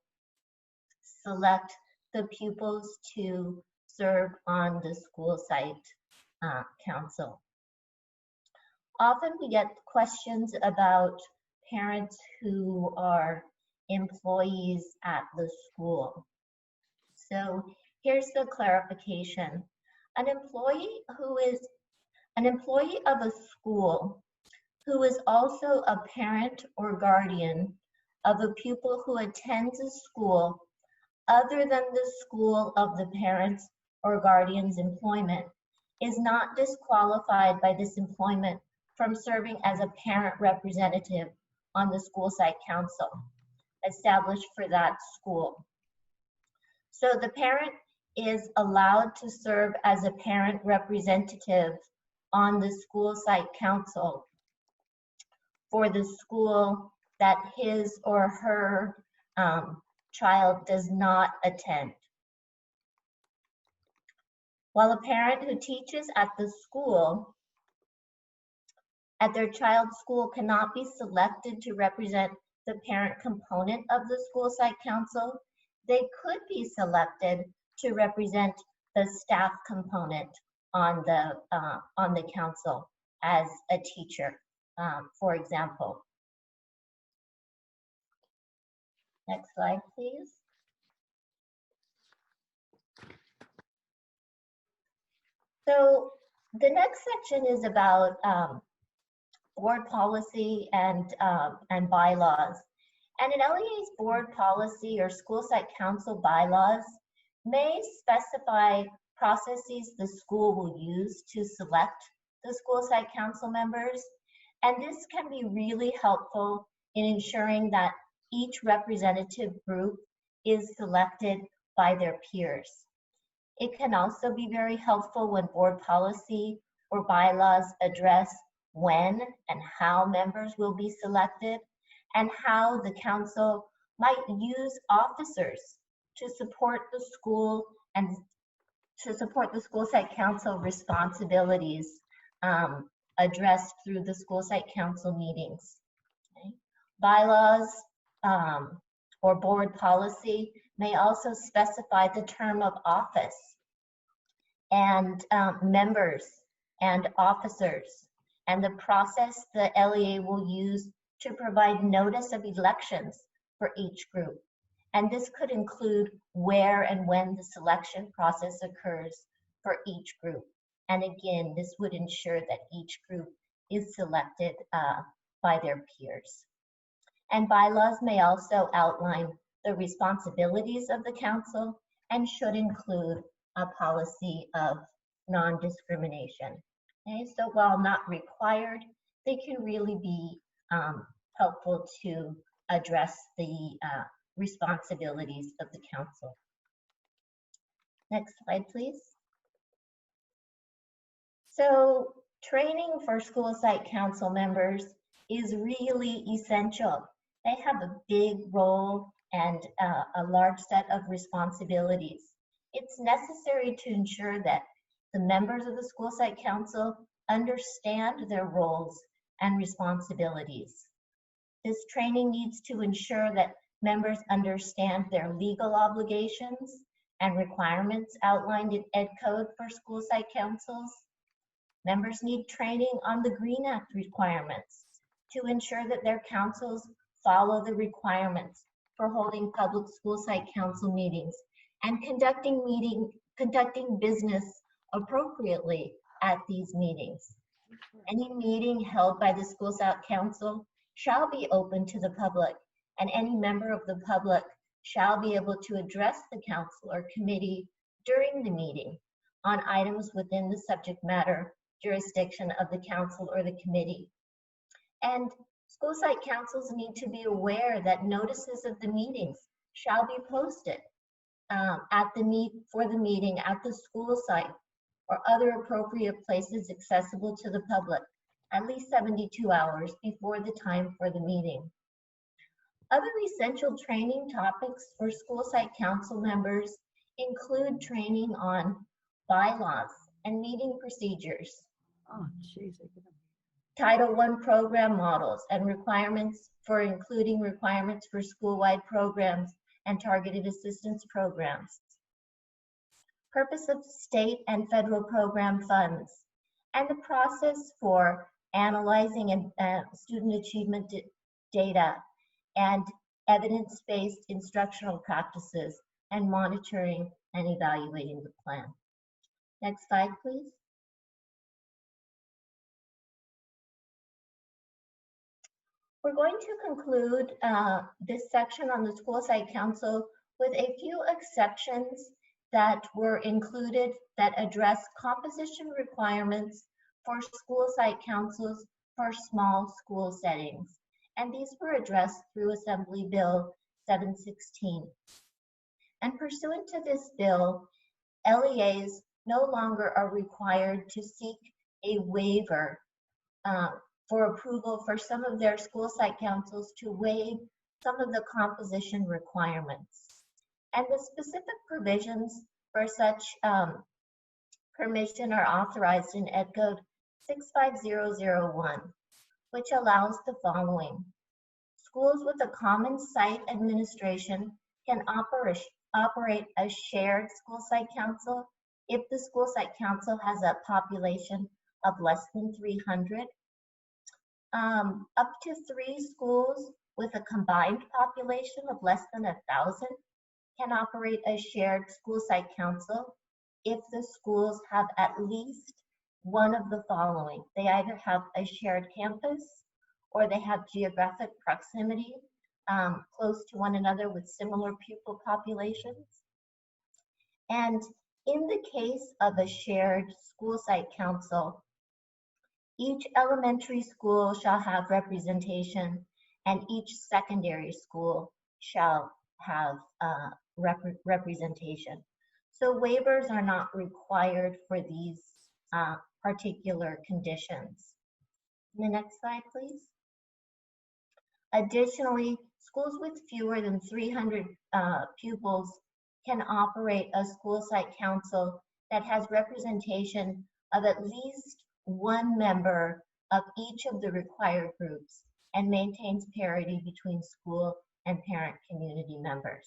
select the pupils to serve on the school site council. Often we get questions about parents who are employees at the school. So here's the clarification. An employee of a school who is also a parent or guardian of a pupil who attends a school other than the school of the parent's or guardian's employment is not disqualified by this employment from serving as a parent representative on the school site council established for that school. So the parent is allowed to serve as a parent representative on the school site council for the school that his or her child does not attend. While a parent who teaches at the school, at their child's school, cannot be selected to represent the parent component of the school site council, they could be selected to represent the staff component on the council as a teacher, for example. Next slide, please. So the next section is about board policy and bylaws. And an LEA's board policy or school site council bylaws may specify processes the school will use to select the school site council members. And this can be really helpful in ensuring that each representative group is selected by their peers. It can also be very helpful when board policy or bylaws address when and how members will be selected and how the council might use officers to support the school and to support the school site council responsibilities addressed through the school site council meetings. Okay. Bylaws or board policy may also specify the term of office and members and officers and the process the LEA will use to provide notice of elections for each group. And this could include where and when the selection process occurs for each group. And again, this would ensure that each group is selected by their peers. And bylaws may also outline the responsibilities of the council and should include a policy of non-discrimination. Okay, so while not required, they can really be helpful to address the responsibilities of the council. Next slide, please. So training for school site council members is really essential. They have a big role and a large set of responsibilities. It's necessary to ensure that the members of the school site council understand their roles and responsibilities. This training needs to ensure that members understand their legal obligations and requirements outlined in Ed Code for school site councils. Members need training on the Green Act requirements to ensure that their councils follow the requirements for holding public school site council meetings and conducting business appropriately at these meetings. Any meeting held by the school site council shall be open to the public, and any member of the public shall be able to address the council or committee during the meeting on items within the subject matter jurisdiction of the council or the committee. And school site councils need to be aware that notices of the meetings shall be posted for the meeting at the school site or other appropriate places accessible to the public at least 72 hours before the time for the meeting. Other essential training topics for school site council members include training on bylaws and meeting procedures, Oh, jeez. Title I program models and requirements for including requirements for school-wide programs and targeted assistance programs, purpose of state and federal program funds, and the process for analyzing and student achievement data and evidence-based instructional practices and monitoring and evaluating the plan. Next slide, please. We're going to conclude this section on the school site council with a few exceptions that were included that address composition requirements for school site councils for small school settings. And these were addressed through Assembly Bill 716. And pursuant to this bill, LEAs no longer are required to seek a waiver for approval for some of their school site councils to waive some of the composition requirements. And the specific provisions for such permission are authorized in Ed Code 65001, which allows the following. Schools with a common site administration can operate a shared school site council if the school site council has a population of less than 300. Up to 3 schools with a combined population of less than 1,000 can operate a shared school site council if the schools have at least one of the following. They either have a shared campus or they have geographic proximity close to one another with similar pupil populations. And in the case of a shared school site council, each elementary school shall have representation and each secondary school shall have representation. So waivers are not required for these particular conditions. The next slide, please. Additionally, schools with fewer than 300 pupils can operate a school site council that has representation of at least one member of each of the required groups and maintains parity between school and parent community members.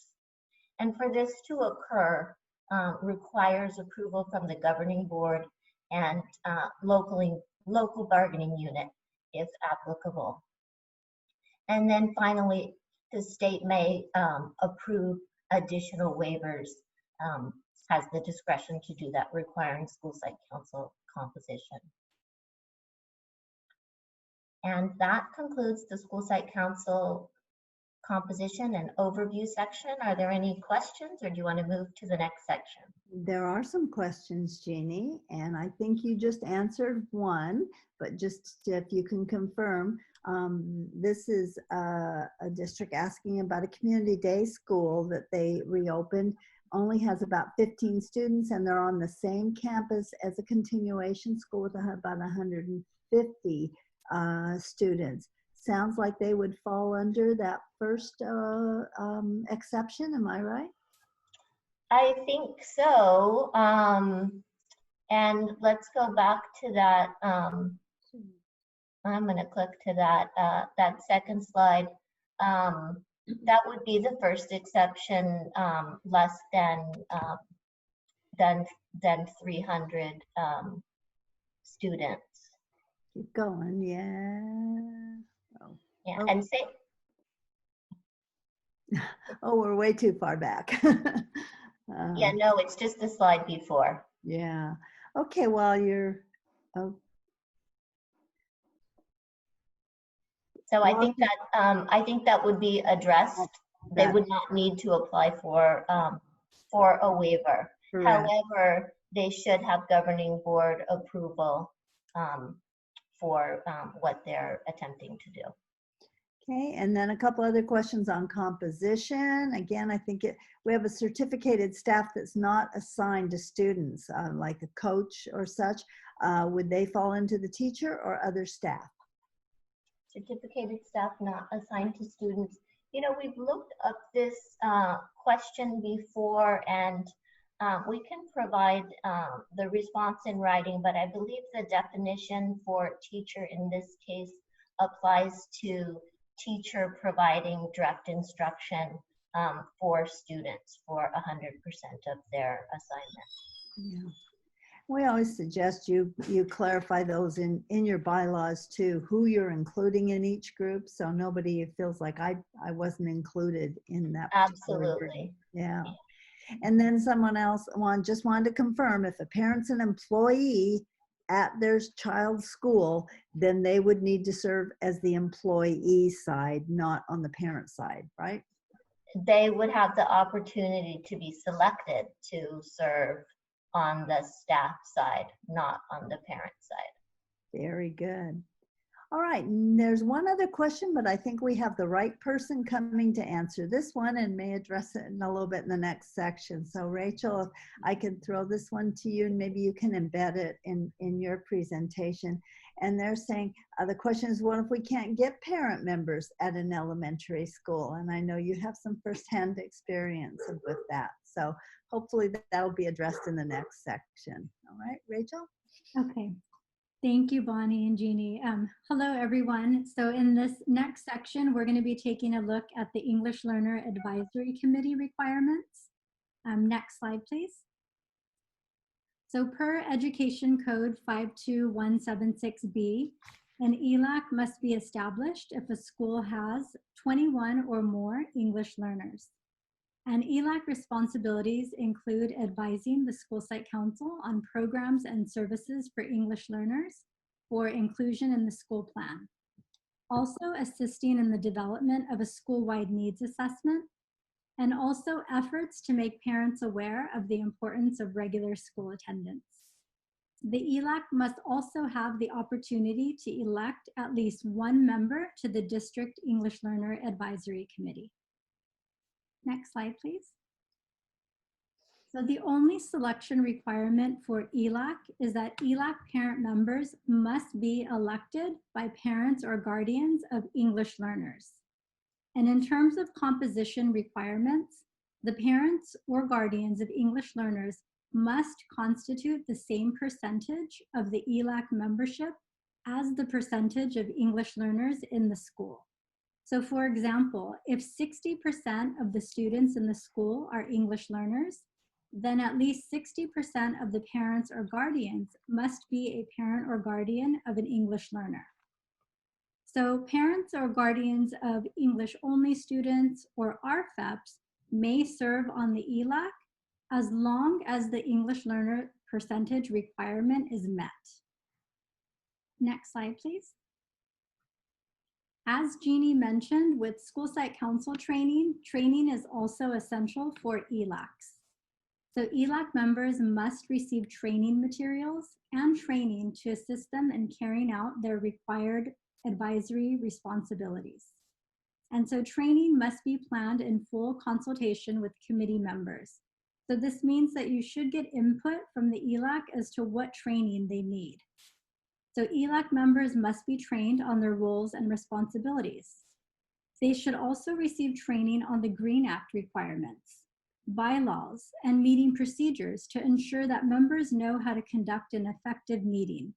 And for this to occur, requires approval from the governing board and local bargaining unit, if applicable. And then finally, the state may approve additional waivers, has the discretion to do that, requiring school site council composition. And that concludes the school site council composition and overview section. Are there any questions, or do you want to move to the next section? There are some questions, Jeannie, and I think you just answered one, but just if you can confirm, this is a district asking about a community day school that they reopened, only has about 15 students, and they're on the same campus as a continuation school with about 150 students. Sounds like they would fall under that first exception, am I right? I think so. And let's go back to that. I'm going to click to that second slide. That would be the first exception, less than 300 students. Keep going, yeah. Oh. Yeah, Oh. and say. Oh, we're way too far back. Yeah, no, it's just the slide before. Yeah. Okay, well, you're. Oh. So I think that would be addressed. They would not need to apply for a waiver. Correct. However, they should have governing board approval for what they're attempting to do. Okay, and then a couple other questions on composition. Again, I think we have a certificated staff that's not assigned to students, like a coach or such. Would they fall into the teacher or other staff? Certificated staff not assigned to students We've looked up this question before, and we can provide the response in writing, but I believe the definition for teacher in this case applies to teacher providing direct instruction for students for 100% of their assignment. Yeah. We always suggest you clarify those in your bylaws too, who you're including in each group, so nobody feels like I wasn't included in that particular group. Absolutely. Yeah. And then someone else just wanted to confirm, if a parent's an employee at their child's school, then they would need to serve as the employee side, not on the parent side, right? They would have the opportunity to be selected to serve on the staff side, not on the parent side. Very good. All right, and there's one other question, but I think we have the right person coming to answer this one and may address it in a little bit in the next section. So Rachel, if I could throw this one to you and maybe you can embed it in your presentation. And they're saying, the question is, what if we can't get parent members at an elementary school? And I know you have some firsthand experience with that. So hopefully that'll be addressed in the next section. All right, Rachel? Okay. Thank you, Bonnie and Jeannie. Hello, everyone. So in this next section, we're going to be taking a look at the English Learner Advisory Committee requirements. Next slide, please. So per Education Code 52176B, an ELAC must be established if a school has 21 or more English learners. And ELAC responsibilities include advising the school site council on programs and services for English learners for inclusion in the school plan. Also assisting in the development of a school-wide needs assessment, and also efforts to make parents aware of the importance of regular school attendance. The ELAC must also have the opportunity to elect at least one member to the District English Learner Advisory Committee. Next slide, please. So the only selection requirement for ELAC is that ELAC parent members must be elected by parents or guardians of English learners. And in terms of composition requirements, the parents or guardians of English learners must constitute the same percentage of the ELAC membership as the percentage of English learners in the school. So for example, if 60% of the students in the school are English learners, then at least 60% of the parents or guardians must be a parent or guardian of an English learner. So parents or guardians of English only students or RFEPs may serve on the ELAC as long as the English learner percentage requirement is met. Next slide, please. As Jeannie mentioned, with school site council training, training is also essential for ELACs. So ELAC members must receive training materials and training to assist them in carrying out their required advisory responsibilities. And so training must be planned in full consultation with committee members. So this means that you should get input from the ELAC as to what training they need. So ELAC members must be trained on their roles and responsibilities. They should also receive training on the Green Act requirements, bylaws, and meeting procedures to ensure that members know how to conduct an effective meeting.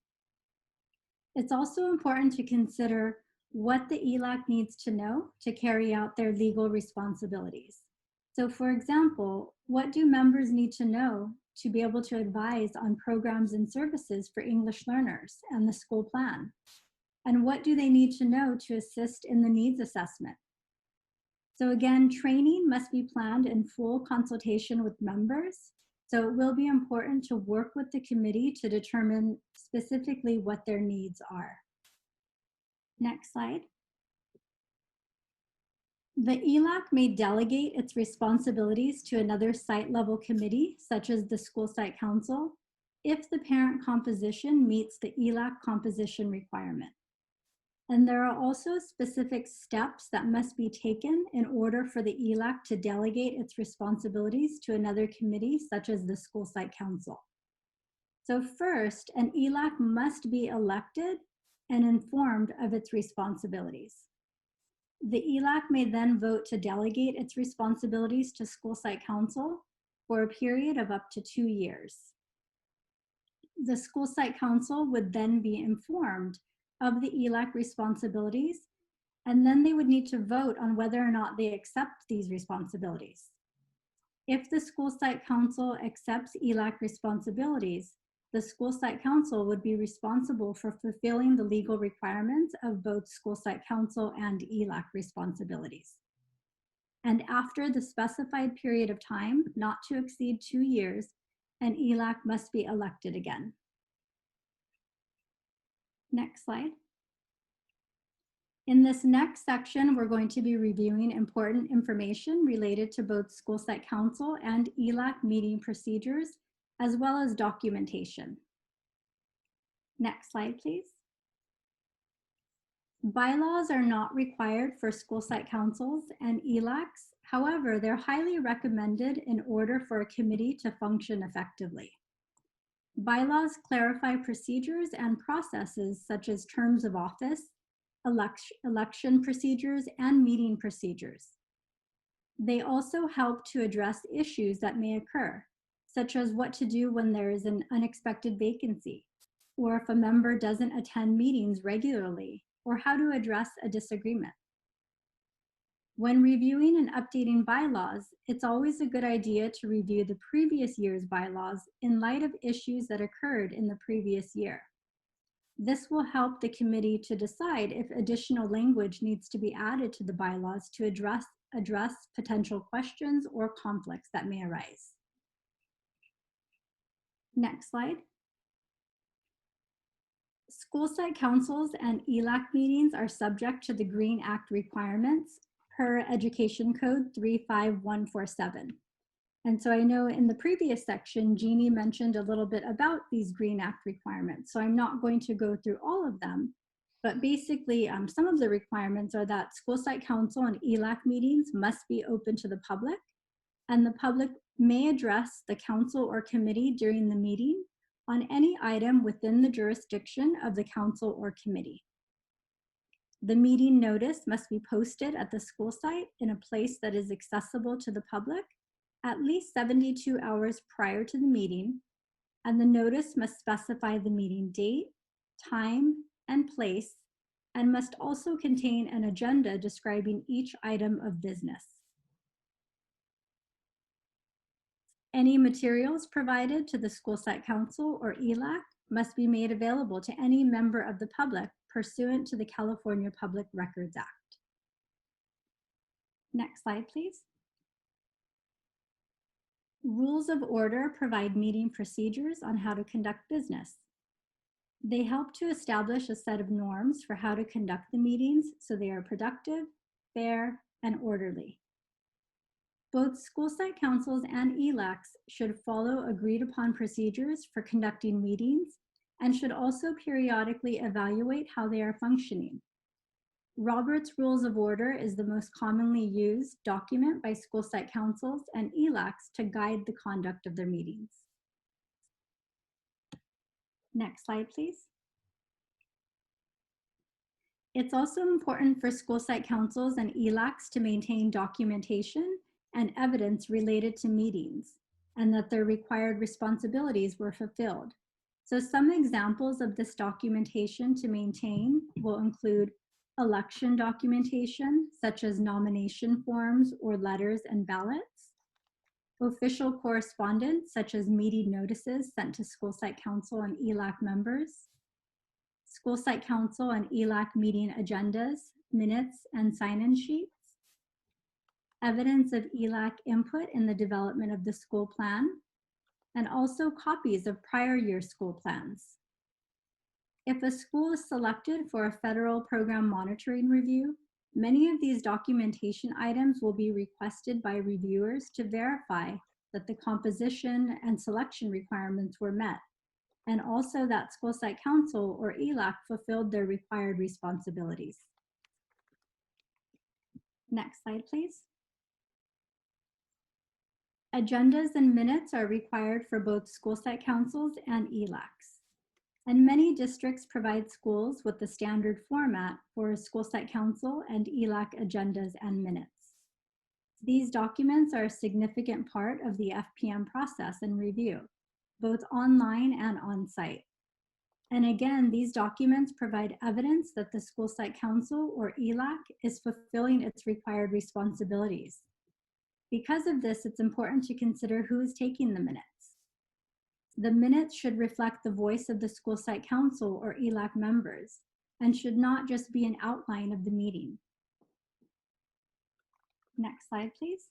It's also important to consider what the ELAC needs to know to carry out their legal responsibilities. So for example, what do members need to know to be able to advise on programs and services for English learners and the school plan? And what do they need to know to assist in the needs assessment? So again, training must be planned in full consultation with members. So it will be important to work with the committee to determine specifically what their needs are. Next slide. The ELAC may delegate its responsibilities to another site level committee, such as the school site council, if the parent composition meets the ELAC composition requirement. And there are also specific steps that must be taken in order for the ELAC to delegate its responsibilities to another committee, such as the school site council. So first, an ELAC must be elected and informed of its responsibilities. The ELAC may then vote to delegate its responsibilities to school site council for a period of up to 2 years. The school site council would then be informed of the ELAC responsibilities, and then they would need to vote on whether or not they accept these responsibilities. If the school site council accepts ELAC responsibilities, the school site council would be responsible for fulfilling the legal requirements of both school site council and ELAC responsibilities. And after the specified period of time, not to exceed 2 years, an ELAC must be elected again. Next slide. In this next section, we're going to be reviewing important information related to both school site council and ELAC meeting procedures, as well as documentation. Next slide, please. Bylaws are not required for school site councils and ELACs. However, they're highly recommended in order for a committee to function effectively. Bylaws clarify procedures and processes such as terms of office, election procedures, and meeting procedures. They also help to address issues that may occur, such as what to do when there is an unexpected vacancy, or if a member doesn't attend meetings regularly, or how to address a disagreement. When reviewing and updating bylaws, it's always a good idea to review the previous year's bylaws in light of issues that occurred in the previous year. This will help the committee to decide if additional language needs to be added to the bylaws to address potential questions or conflicts that may arise. Next slide. School site councils and ELAC meetings are subject to the Green Act requirements per Education Code 35147. And so I know in the previous section, Jeannie mentioned a little bit about these Green Act requirements. So I'm not going to go through all of them, but basically some of the requirements are that school site council and ELAC meetings must be open to the public, and the public may address the council or committee during the meeting on any item within the jurisdiction of the council or committee. The meeting notice must be posted at the school site in a place that is accessible to the public at least 72 hours prior to the meeting, and the notice must specify the meeting date, time, and place, and must also contain an agenda describing each item of business. Any materials provided to the school site council or ELAC must be made available to any member of the public pursuant to the California Public Records Act. Next slide, please. Rules of order provide meeting procedures on how to conduct business. They help to establish a set of norms for how to conduct the meetings so they are productive, fair, and orderly. Both school site councils and ELACs should follow agreed upon procedures for conducting meetings and should also periodically evaluate how they are functioning. Robert's Rules of Order is the most commonly used document by school site councils and ELACs to guide the conduct of their meetings. Next slide, please. It's also important for school site councils and ELACs to maintain documentation and evidence related to meetings and that their required responsibilities were fulfilled. So some examples of this documentation to maintain will include election documentation, such as nomination forms or letters and ballots, official correspondence, such as meeting notices sent to school site council and ELAC members, school site council and ELAC meeting agendas, minutes, and sign-in sheets, evidence of ELAC input in the development of the school plan, and also copies of prior year school plans. If a school is selected for a federal program monitoring review, many of these documentation items will be requested by reviewers to verify that the composition and selection requirements were met, and also that school site council or ELAC fulfilled their required responsibilities. Next slide, please. Agendas and minutes are required for both school site councils and ELACs. And many districts provide schools with the standard format for school site council and ELAC agendas and minutes. These documents are a significant part of the FPM process and review, both online and on-site. And again, these documents provide evidence that the school site council or ELAC is fulfilling its required responsibilities. Because of this, it's important to consider who is taking the minutes. The minutes should reflect the voice of the school site council or ELAC members and should not just be an outline of the meeting. Next slide, please.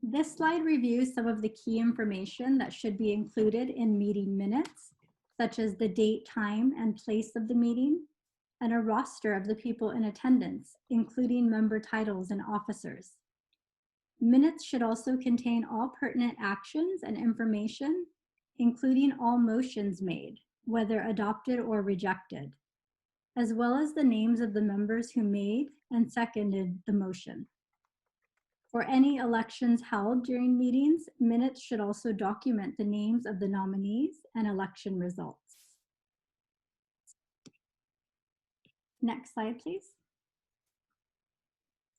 This slide reviews some of the key information that should be included in meeting minutes, such as the date, time, and place of the meeting, and a roster of the people in attendance, including member titles and officers. Minutes should also contain all pertinent actions and information, including all motions made, whether adopted or rejected, as well as the names of the members who made and seconded the motion. For any elections held during meetings, minutes should also document the names of the nominees and election results. Next slide, please.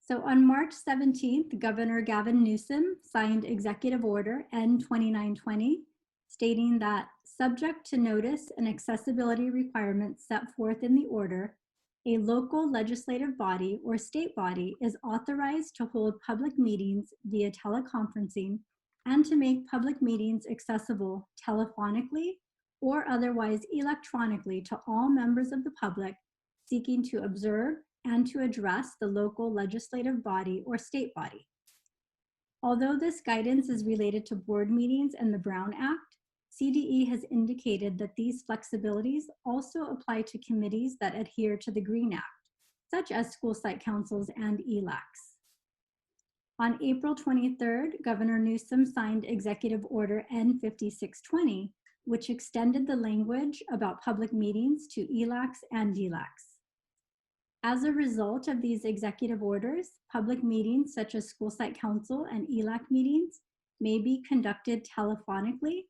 So on March 17th, Governor Gavin Newsom signed Executive Order N2920, stating that subject to notice and accessibility requirements set forth in the order, a local legislative body or state body is authorized to hold public meetings via teleconferencing and to make public meetings accessible telephonically or otherwise electronically to all members of the public seeking to observe and to address the local legislative body or state body. Although this guidance is related to board meetings and the Brown Act, CDE has indicated that these flexibilities also apply to committees that adhere to the Green Act, such as school site councils and ELACs. On April 23rd, Governor Newsom signed Executive Order N5620, which extended the language about public meetings to ELACs and DLACs. As a result of these executive orders, public meetings such as school site council and ELAC meetings may be conducted telephonically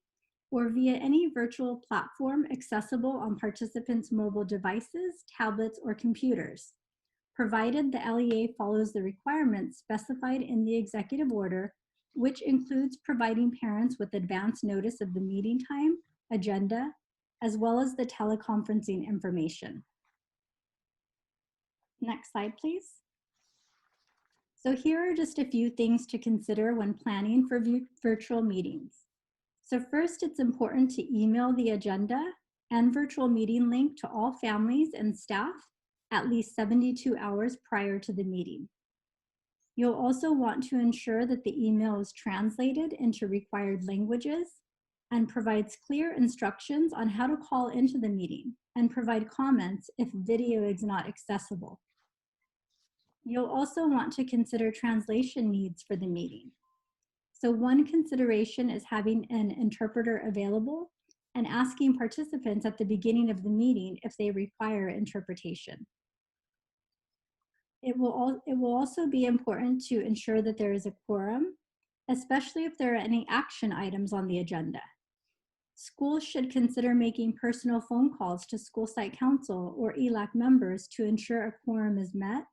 or via any virtual platform accessible on participants' mobile devices, tablets, or computers, provided the LEA follows the requirements specified in the executive order, which includes providing parents with advance notice of the meeting time, agenda, as well as the teleconferencing information. Next slide, please. So here are just a few things to consider when planning for virtual meetings. So first, it's important to email the agenda and virtual meeting link to all families and staff at least 72 hours prior to the meeting. You'll also want to ensure that the email is translated into required languages and provides clear instructions on how to call into the meeting and provide comments if video is not accessible. You'll also want to consider translation needs for the meeting. So one consideration is having an interpreter available and asking participants at the beginning of the meeting if they require interpretation. It will also be important to ensure that there is a quorum, especially if there are any action items on the agenda. Schools should consider making personal phone calls to school site council or ELAC members to ensure a quorum is met,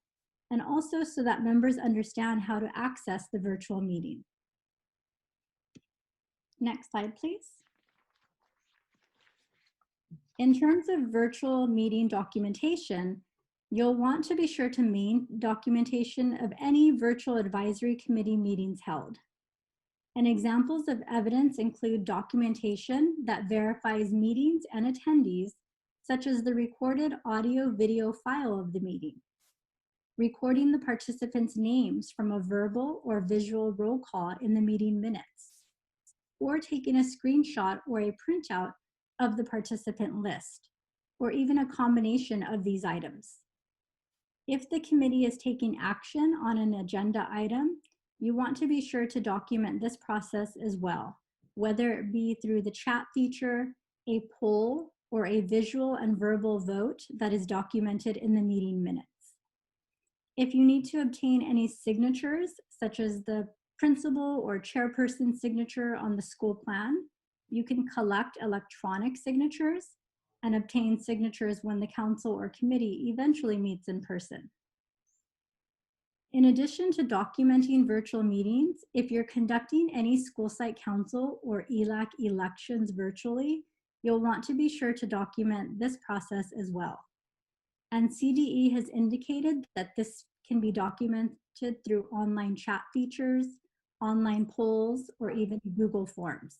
and also so that members understand how to access the virtual meeting. Next slide, please. In terms of virtual meeting documentation, you'll want to be sure to maintain documentation of any virtual advisory committee meetings held. And examples of evidence include documentation that verifies meetings and attendees, such as the recorded audio-video file of the meeting, recording the participants' names from a verbal or visual roll call in the meeting minutes, or taking a screenshot or a printout of the participant list, or even a combination of these items. If the committee is taking action on an agenda item, you want to be sure to document this process as well, whether it be through the chat feature, a poll, or a visual and verbal vote that is documented in the meeting minutes. If you need to obtain any signatures, such as the principal or chairperson's signature on the school plan, You can collect electronic signatures and obtain signatures when the council or committee eventually meets in person. In addition to documenting virtual meetings, if you're conducting any school site council or ELAC elections virtually, you'll want to be sure to document this process as well. And CDE has indicated that this can be documented through online chat features, online polls, or even Google Forms.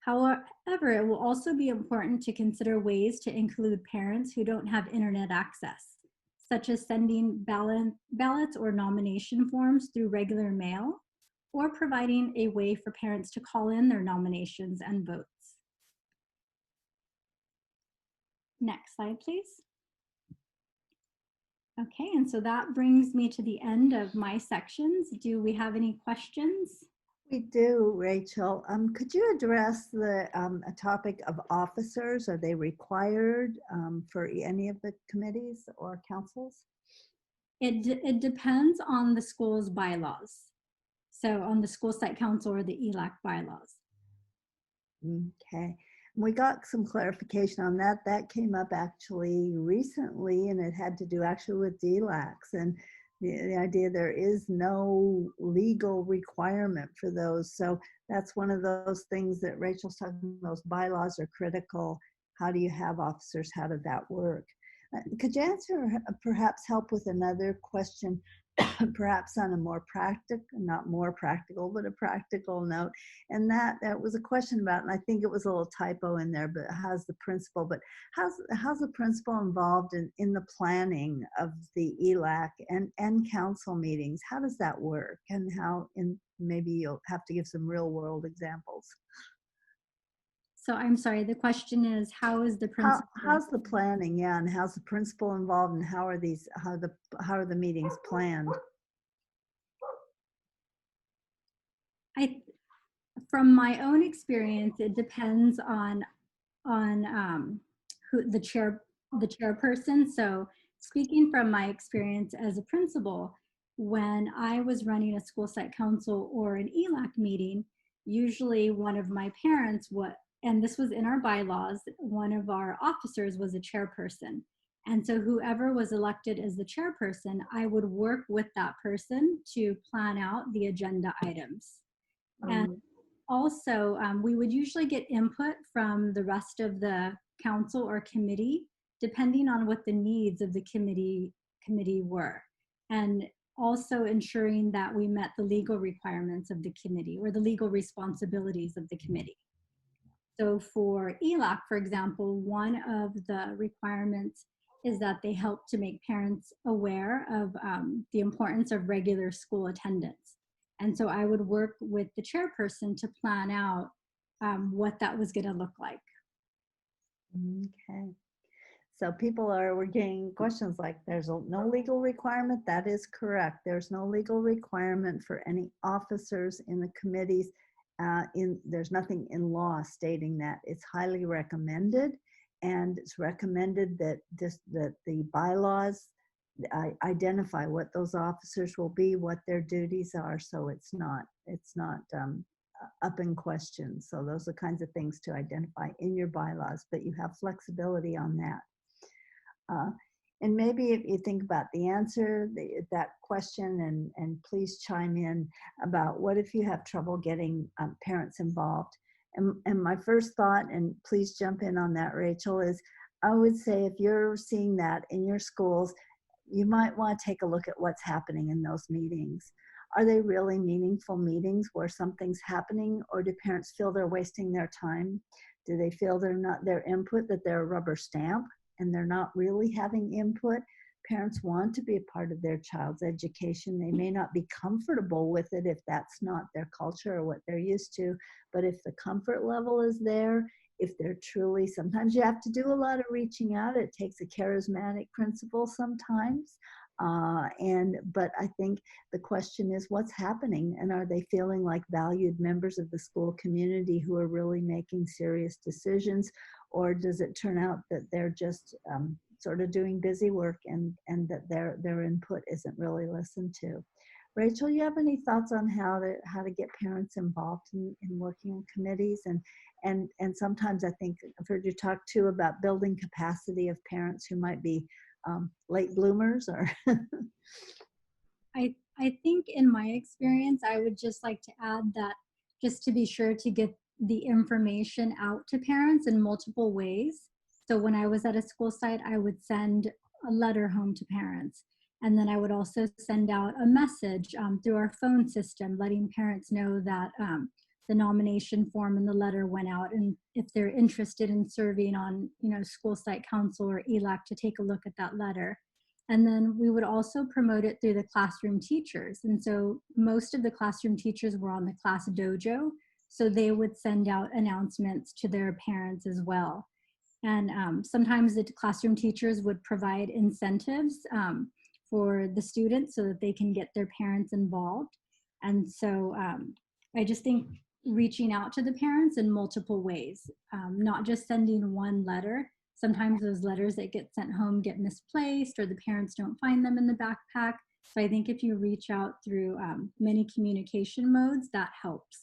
However, it will also be important to consider ways to include parents who don't have internet access, such as sending ballots or nomination forms through regular mail, or providing a way for parents to call in their nominations and votes. Next slide, please. Okay, and so that brings me to the end of my sections. Do we have any questions? We do, Rachel. Could you address the topic of officers? Are they required for any of the committees or councils? It depends on the school's bylaws. So on the school site council or the ELAC bylaws. Okay. We got some clarification on that. That came up actually recently, and it had to do actually with DLACs and the idea there is no legal requirement for those. So that's one of those things that Rachel's talking about. Those bylaws are critical. How do you have officers? How did that work? Could you answer, perhaps help with another question, perhaps on a more practical, not more practical, but a practical note? And that was a question about, and I think it was a little typo in there, but how's the principal the principal involved in the planning of the ELAC and council meetings? How does that work? And how, and maybe you'll have to give some real world examples. So I'm sorry, the question is, how is the principal? How's the planning, yeah, and how's the principal involved, and how are the meetings planned? From my own experience, it depends on who the chairperson. So speaking from my experience as a principal, when I was running a school site council or an ELAC meeting, usually one of my parents, and this was in our bylaws, one of our officers was a chairperson. And so whoever was elected as the chairperson, I would work with that person to plan out the agenda items. And also, we would usually get input from the rest of the council or committee, depending on what the needs of the committee were. And also ensuring that we met the legal requirements of the committee or the legal responsibilities of the committee. So for ELAC, for example, one of the requirements is that they help to make parents aware of the importance of regular school attendance. And so I would work with the chairperson to plan out what that was going to look like. Okay. So we're getting questions like, there's no legal requirement. That is correct. There's no legal requirement for any officers in the committees. There's nothing in law stating that. It's highly recommended, and it's recommended that the bylaws identify what those officers will be, what their duties are, so it's not up in question. So those are kinds of things to identify in your bylaws, but you have flexibility on that. And maybe if you think about the answer, that question, and please chime in about what if you have trouble getting parents involved. And my first thought, and please jump in on that, Rachel, is I would say if you're seeing that in your schools, you might want to take a look at what's happening in those meetings. Are they really meaningful meetings where something's happening, or do parents feel they're wasting their time? Do they feel their input, that they're a rubber stamp and they're not really having input? Parents want to be a part of their child's education. They may not be comfortable with it if that's not their culture or what they're used to, but if the comfort level is there, if they're truly, sometimes you have to do a lot of reaching out. It takes a charismatic principal sometimes. But I think the question is, what's happening, and are they feeling like valued members of the school community who are really making serious decisions, or does it turn out that they're just sort of doing busy work and that their input isn't really listened to? Rachel, you have any thoughts on how to get parents involved in working in committees? And sometimes I think I've heard you talk too about building capacity of parents who might be late bloomers or. I think in my experience, I would just like to add that just to be sure to get the information out to parents in multiple ways. So when I was at a school site, I would send a letter home to parents. And then I would also send out a message through our phone system, letting parents know that the nomination form and the letter went out. And if they're interested in serving on, school site council or ELAC, to take a look at that letter. And then we would also promote it through the classroom teachers. And so most of the classroom teachers were on the class dojo. So they would send out announcements to their parents as well. And sometimes the classroom teachers would provide incentives for the students so that they can get their parents involved. And so I just think reaching out to the parents in multiple ways, not just sending one letter. Sometimes those letters that get sent home get misplaced or the parents don't find them in the backpack. So I think if you reach out through many communication modes, that helps.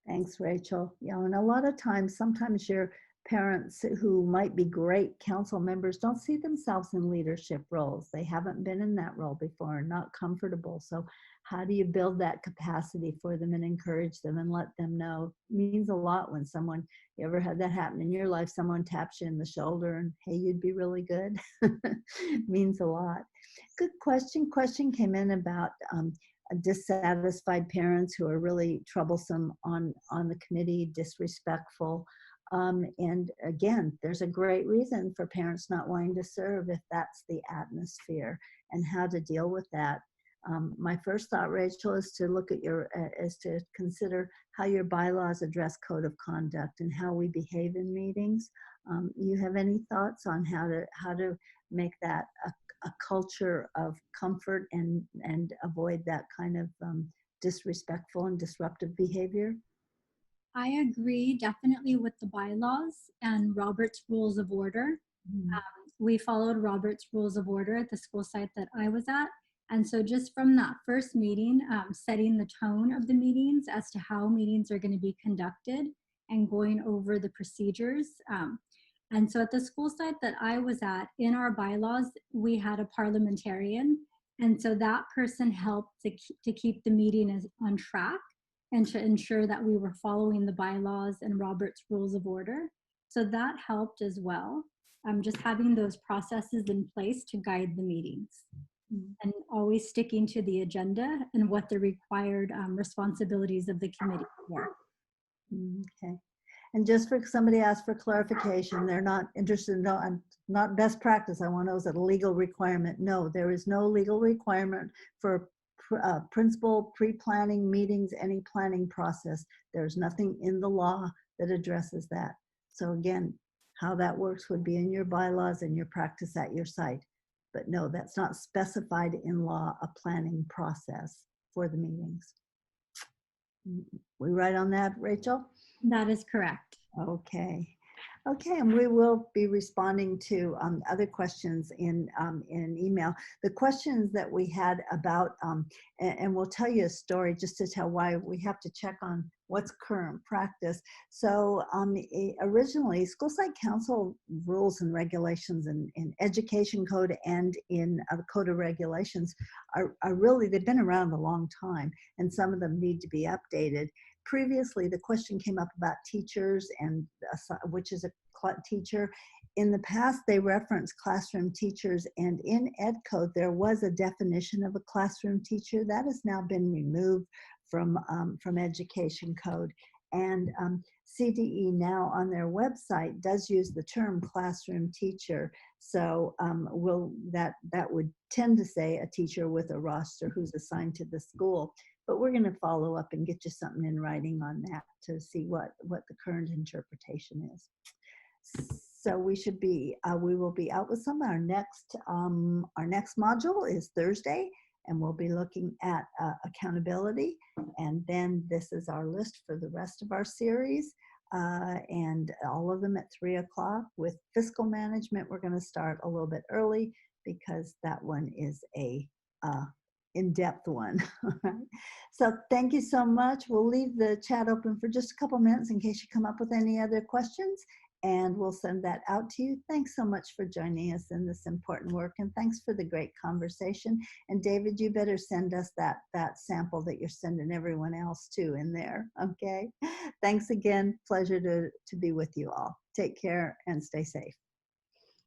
Thanks, Rachel. Yeah, and a lot of times, sometimes your parents who might be great council members don't see themselves in leadership roles. They haven't been in that role before, not comfortable. So how do you build that capacity for them and encourage them and let them know? It means a lot when someone, you ever had that happen in your life, someone taps you in the shoulder and, hey, you'd be really good. Means a lot. Good question. Question came in about dissatisfied parents who are really troublesome on the committee, disrespectful. And again, there's a great reason for parents not wanting to serve if that's the atmosphere, and how to deal with that. My first thought, Rachel, is to look at is to consider how your bylaws address code of conduct and how we behave in meetings. You have any thoughts on how to make that a culture of comfort and avoid that kind of disrespectful and disruptive behavior? I agree definitely with the bylaws and Robert's Rules of Order. We followed Robert's Rules of Order at the school site that I was at. And so just from that first meeting, setting the tone of the meetings as to how meetings are going to be conducted and going over the procedures. And so at the school site that I was at, in our bylaws, we had a parliamentarian. And so that person helped to keep the meeting on track and to ensure that we were following the bylaws and Robert's Rules of Order. So that helped as well. Just having those processes in place to guide the meetings. And always sticking to the agenda and what the required responsibilities of the committee were. Okay. And just for somebody asked for clarification, they're not interested in, not best practice. I want to know, is it a legal requirement? No, there is no legal requirement for principal pre-planning meetings, any planning process. There's nothing in the law that addresses that. So again, how that works would be in your bylaws and your practice at your site. But no, that's not specified in law, a planning process for the meetings. We right on that, Rachel? That is correct. Okay. Okay, and we will be responding to other questions in email. The questions that we had about, and we'll tell you a story just to tell why we have to check on what's current practice. So originally, school site council rules and regulations in education code and in the code of regulations are really, they've been around a long time, and some of them need to be updated. Previously, the question came up about teachers and which is a teacher. In the past, they referenced classroom teachers, and in Ed Code, there was a definition of a classroom teacher that has now been removed from education code. And CDE now on their website does use the term classroom teacher. So that would tend to say a teacher with a roster who's assigned to the school. But we're going to follow up and get you something in writing on that to see what the current interpretation is. So we will be out with some. Our next module is Thursday, and we'll be looking at accountability. And then this is our list for the rest of our series, and all of them at 3 o'clock. With fiscal management, we're going to start a little bit early because that one is a in-depth one. All right. So thank you so much. We'll leave the chat open for just a couple minutes in case you come up with any other questions, and we'll send that out to you. Thanks so much for joining us in this important work, and thanks for the great conversation. And David, you better send us that sample that you're sending everyone else too in there, okay? Thanks again. Pleasure to be with you all. Take care and stay safe.